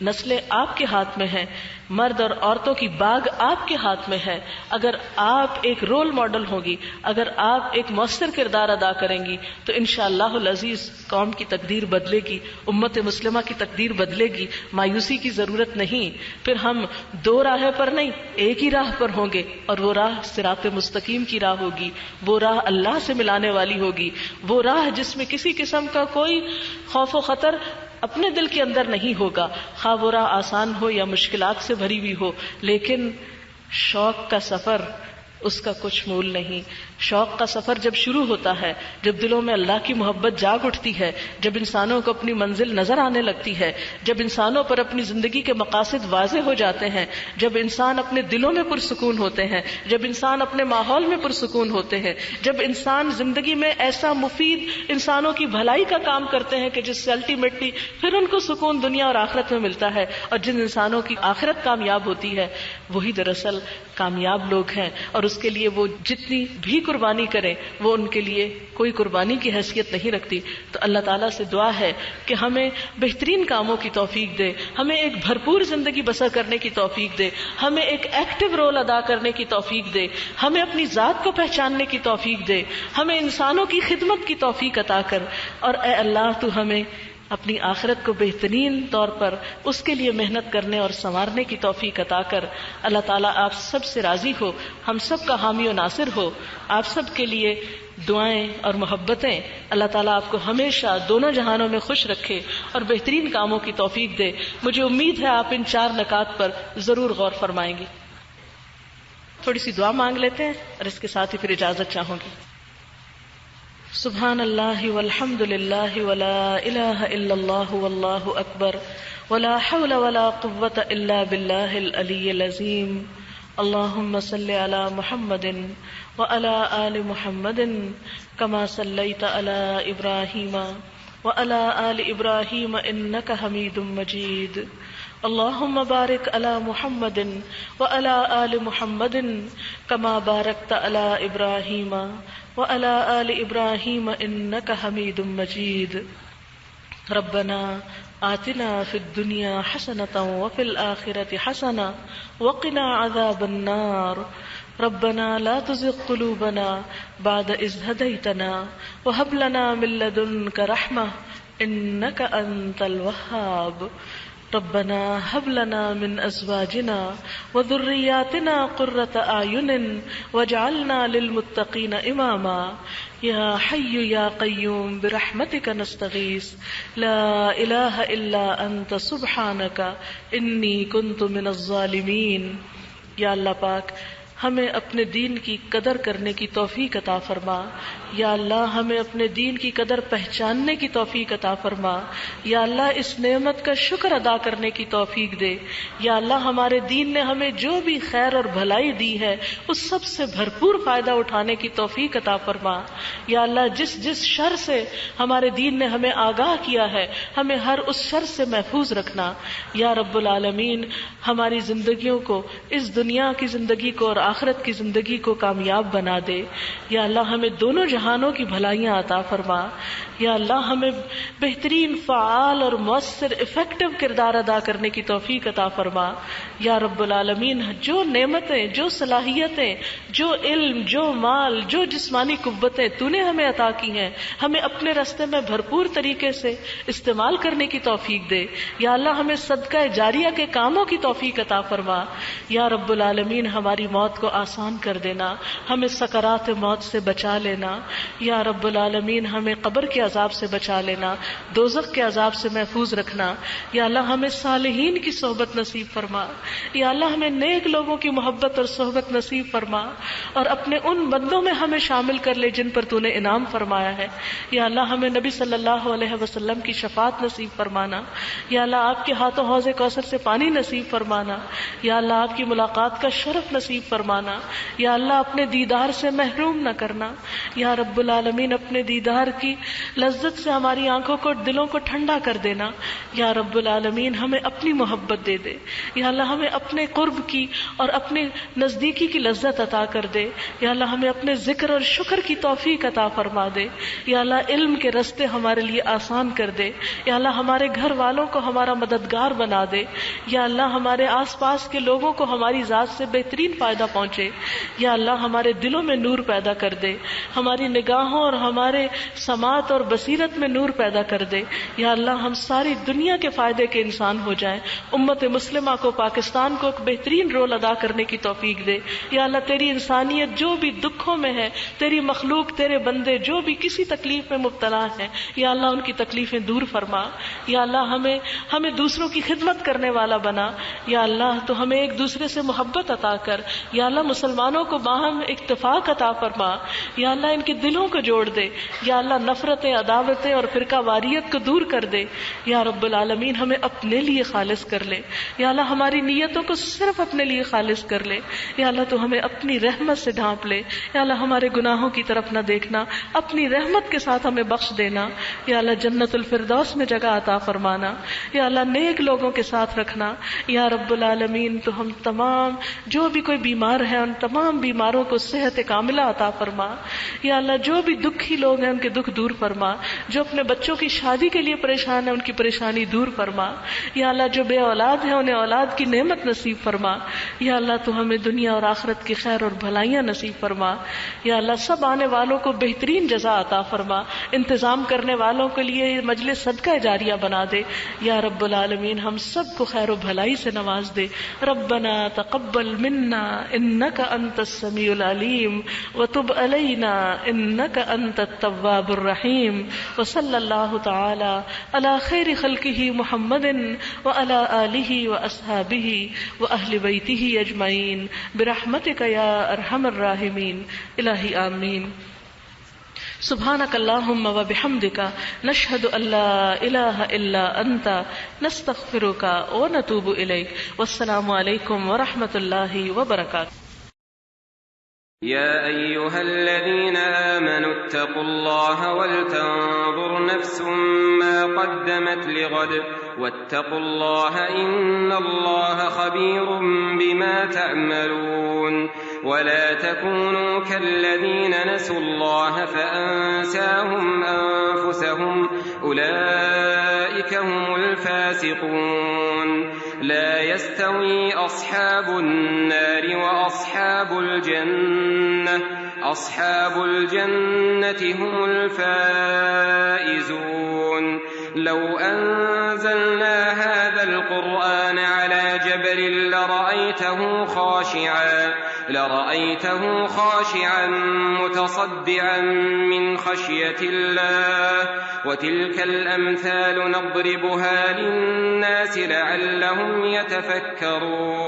S2: نسلیں آپ کے ہاتھ میں ہیں، مرد اور عورتوں کی باغ آپ کے ہاتھ میں ہے. اگر آپ ایک رول ماڈل ہوگی، اگر آپ ایک مؤثر کردار ادا کریں گی تو انشاءاللہ العزیز قوم کی تقدیر بدلے گی، امت مسلمہ کی تقدیر بدلے گی. مایوسی کی ضرورت نہیں. پھر ہم دو راہ پر نہیں، ایک ہی راہ پر ہوں گے، اور وہ راہ صراط مستقیم کی راہ ہوگی، وہ راہ اللہ سے ملانے والی ہوگی، وہ راہ جس میں کسی قسم کا کوئی خوف و خطر اپنے دل کے اندر نہیں ہوگا، خواہ وہ راہ آسان ہو یا مشکلات سے بھری ہوئی ہو. لیکن شوق کا سفر، اس کا کچھ مول نہیں. شوق کا سفر جب شروع ہوتا ہے، جب دلوں میں اللہ کی محبت جاگ اٹھتی ہے، جب انسانوں کو اپنی منزل نظر آنے لگتی ہے، جب انسانوں پر اپنی زندگی کے مقاصد واضح ہو جاتے ہیں، جب انسان اپنے دلوں میں پرسکون ہوتے ہیں، جب انسان اپنے ماحول میں پرسکون ہوتے ہیں، جب انسان زندگی میں ایسا مفید انسانوں کی بھلائی کا کام کرتے ہیں کہ جس سے الٹیمیٹلی پھر ان کو سکون دنیا اور آخرت میں ملتا ہے، اور جن انسانوں کی آخرت کامیاب ہوتی ہے وہی دراصل کامیاب لوگ ہیں. اور اس کے لیے وہ جتنی بھی قربانی کریں وہ ان کے لیے کوئی قربانی کی حیثیت نہیں رکھتی. تو اللہ تعالیٰ سے دعا ہے کہ ہمیں بہترین کاموں کی توفیق دے، ہمیں ایک بھرپور زندگی بسر کرنے کی توفیق دے، ہمیں ایک ایکٹیو رول ادا کرنے کی توفیق دے، ہمیں اپنی ذات کو پہچاننے کی توفیق دے، ہمیں انسانوں کی خدمت کی توفیق عطا کر. اور اے اللہ تو ہمیں اپنی آخرت کو بہترین طور پر اس کے لیے محنت کرنے اور سنوارنے کی توفیق عطا کر. اللہ تعالیٰ آپ سب سے راضی ہو، ہم سب کا حامی و ناصر ہو. آپ سب کے لیے دعائیں اور محبتیں. اللہ تعالیٰ آپ کو ہمیشہ دونوں جہانوں میں خوش رکھے اور بہترین کاموں کی توفیق دے. مجھے امید ہے آپ ان 4 نکات پر ضرور غور فرمائیں گے. تھوڑی سی دعا مانگ لیتے ہیں اور اس کے ساتھ ہی پھر اجازت چاہوں گی. سبحان اللہ والحمد للہ ولا الہ الا اللہ واللہ اکبر ولا حول ولا قوة الا باللہ العلی العظیم. اللہم صل علی محمد وعلی آل محمد کما صلیت علی ابراہیم وعلی آل ابراہیم انک حمید مجید. اللهم بارك على محمد وعلى آل محمد كما باركت على إبراهيم وعلى آل إبراهيم إنك حميد مجيد. ربنا آتنا في الدنيا حسنة وفي الآخرة حسنة وقنا عذاب النار. ربنا لا تزغ قلوبنا بعد إذ هديتنا وهب لنا من لدنك رحمة إنك أنت الوهاب. ربنا هب لنا من أزواجنا وذرياتنا قرة أعين واجعلنا للمتقين إماما. يا حي يا قيوم برحمتك نستغيث لا إله إلا أنت سبحانك إني كنت من الظالمين. یا اللہ پاک ہمیں اپنے دین کی قدر کرنے کی توفیق عطا فرما. یا اللہ ہمیں اپنے دین کی قدر پہچاننے کی توفیق عطا فرما. یا اللہ اس نعمت کا شکر ادا کرنے کی توفیق دے. یا اللہ ہمارے دین نے ہمیں جو بھی خیر اور بھلائی دی ہے اس سب سے بھرپور فائدہ اٹھانے کی توفیق عطا فرما. یا اللہ جس جس شر سے ہمارے دین نے ہمیں آگاہ کیا ہے ہمیں ہر اس شر سے محفوظ رکھنا. یا رب العالمین ہماری زندگیوں کو، اس دنیا کی زندگی کو اور آخرت کی زندگی کو کامیاب بنا دے. یا اللہ ہمیں دونوں جہانوں کی بھلائیاں عطا فرما. یا اللہ ہمیں بہترین، فعال اور مؤثر، افیکٹو کردار ادا کرنے کی توفیق عطا فرما. یا رب العالمین جو نعمتیں، جو صلاحیتیں، جو علم، جو مال، جو جسمانی قوتیں تو نے ہمیں عطا کی ہیں ہمیں اپنے راستے میں بھرپور طریقے سے استعمال کرنے کی توفیق دے. یا اللہ ہمیں صدقہ جاریہ کے کاموں کی توفیق عطا فرما. یا رب العالمین ہماری موت کو آسان کر دینا، ہمیں سکرات موت سے بچا لینا. یا رب العالمین ہمیں قبر کے عذاب سے بچا لینا، دوزخ کے عذاب سے محفوظ رکھنا. یا اللہ ہمیں صالحین کی صحبت نصیب فرما. یا اللہ ہمیں نیک لوگوں کی محبت اور صحبت نصیب فرما اور اپنے ان بندوں میں ہمیں شامل کر لے جن پر تو نے انعام فرمایا ہے. یا اللہ ہمیں نبی صلی اللہ علیہ وسلم کی شفاعت نصیب فرمانا. یا اللہ آپ کے ہاتھوں حوض کوثر سے پانی نصیب فرمانا. یا اللہ آپ کی ملاقات کا شرف نصیب فرمانا. یا اللہ اپنے دیدار سے محروم نہ کرنا. یا رب العالمین اپنے دیدار کی لذت سے ہماری آنکھوں کو، دلوں کو ٹھنڈا کر دینا. یا رب العالمین ہمیں اپنی محبت دے دے. یا اللہ ہمیں اپنے قرب کی اور اپنے نزدیکی کی لذت عطا کر دے. یا اللہ ہمیں اپنے ذکر اور شکر کی توفیق عطا فرما دے. یا اللہ علم کے راستے ہمارے لیے آسان کر دے. یا اللہ ہمارے گھر والوں کو ہمارا مددگار بنا دے. یا اللہ ہمارے آس پاس کے لوگوں کو ہماری ذات سے بہترین فائدہ پہنچے. یا اللہ ہمارے دلوں میں نور پیدا کر دے، ہماری نگاہوں اور ہمارے سماعت اور بصیرت میں نور پیدا کر دے. یا اللہ ہم ساری دنیا کے فائدے کے انسان ہو جائیں. امت مسلمہ کو، پاکستان کو ایک بہترین رول ادا کرنے کی توفیق دے. یا اللہ تیری انسانیت جو بھی دکھوں میں ہے، تیری مخلوق، تیرے بندے جو بھی کسی تکلیف میں مبتلا ہیں، یا اللہ ان کی تکلیفیں دور فرما. یا اللہ ہمیں دوسروں کی خدمت کرنے والا بنا. یا اللہ تو ہمیں ایک دوسرے سے محبت عطا کر. یا اللہ مسلمانوں کو باہم اتفاق عطا فرما. یا اللہ ان کے دلوں کو جوڑ دے. یا اللہ نفرتیں، عداوتیں اور فرقہ واریت کو دور کر دے. یا رب العالمین ہمیں اپنے لیے خالص کر لے. یا اللہ ہماری نیتوں کو صرف اپنے لیے خالص کر لے. یا اللہ تو ہمیں اپنی رحمت سے ڈھانپ لے. یا اللہ ہمارے گناہوں کی طرف نہ دیکھنا، اپنی رحمت کے ساتھ ہمیں بخش دینا. یا اللہ جنت الفردوس میں جگہ عطا فرمانا. یا اللہ نیک لوگوں کے ساتھ رکھنا. یا رب العالمین تو ہم تمام جو بھی کوئی بیمار ہے ان تمام بیماروں کو صحت کاملہ عطا فرما. یا اللہ جو بھی دکھی لوگ ہیں ان کے دکھ دور فرما. جو اپنے بچوں کی شادی کے لیے پریشان ہیں ان کی پریشانی دور فرما. یا اللہ جو بے اولاد ہیں انہیں اولاد کی نعمت نصیب فرما. یا اللہ تو ہمیں دنیا اور آخرت کی خیر اور بھلائیاں نصیب فرما. یا اللہ سب آنے والوں کو بہترین جزا عطا فرما. انتظام کرنے والوں کے لیے مجلس صدقہ جاریہ بنا دے. یا رب العالمین ہم سب کو خیر و بھلائی سے نواز دے. ربنا تقبل منا انک انت السمیع العلیم وتب علینا انک انت التواب الرحیم. وصلی اللہ تعالی علی خیر خلقہ محمد وعلی آلہ واصحابہ واہل بیتہ اجمعین برحمتک یا ارحم الراحمین. الہی آمین. سبحانک اللہم وبحمدک نشہد ان لا الہ الا انت نستغفرک ونتوب الیک. والسلام علیکم ورحمۃ اللہ وبرکاتہ.
S3: يا أيها الذين آمنوا اتقوا الله ولتنظر نفس ما قدمت لغد واتقوا الله إن الله خبير بما تعملون ولا تكونوا كالذين نسوا الله فأنساهم أنفسهم أولئك هم الفاسقون لا يستوي أصحاب النار وأصحاب الجنة هم الفائزون لو أنزلنا هذا القرآن على جبل لرأيته خاشعا متصدعا من خشية الله وتلك الأمثال نضربها للناس لعلهم يتفكرون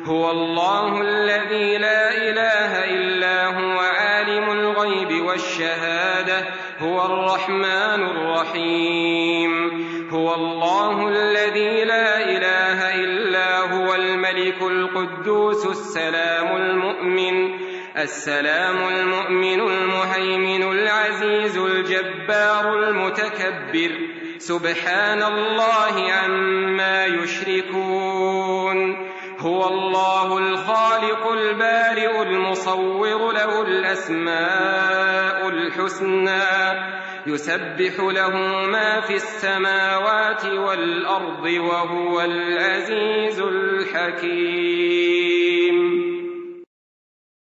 S3: هو الله الذي لا إله إلا هو عالم الغيب والشهادة هو الرحمن الرحيم هو الله الذي لا إله إلا هو الملك القدوس السلام المؤمن المهيمن العزيز الجبار المتكبر سبحان الله عما يشركون هو الله الخالق البارئ المصور له الأسماء الحسنى يسبح له ما في السماوات والأرض وهو العزيز الحكيم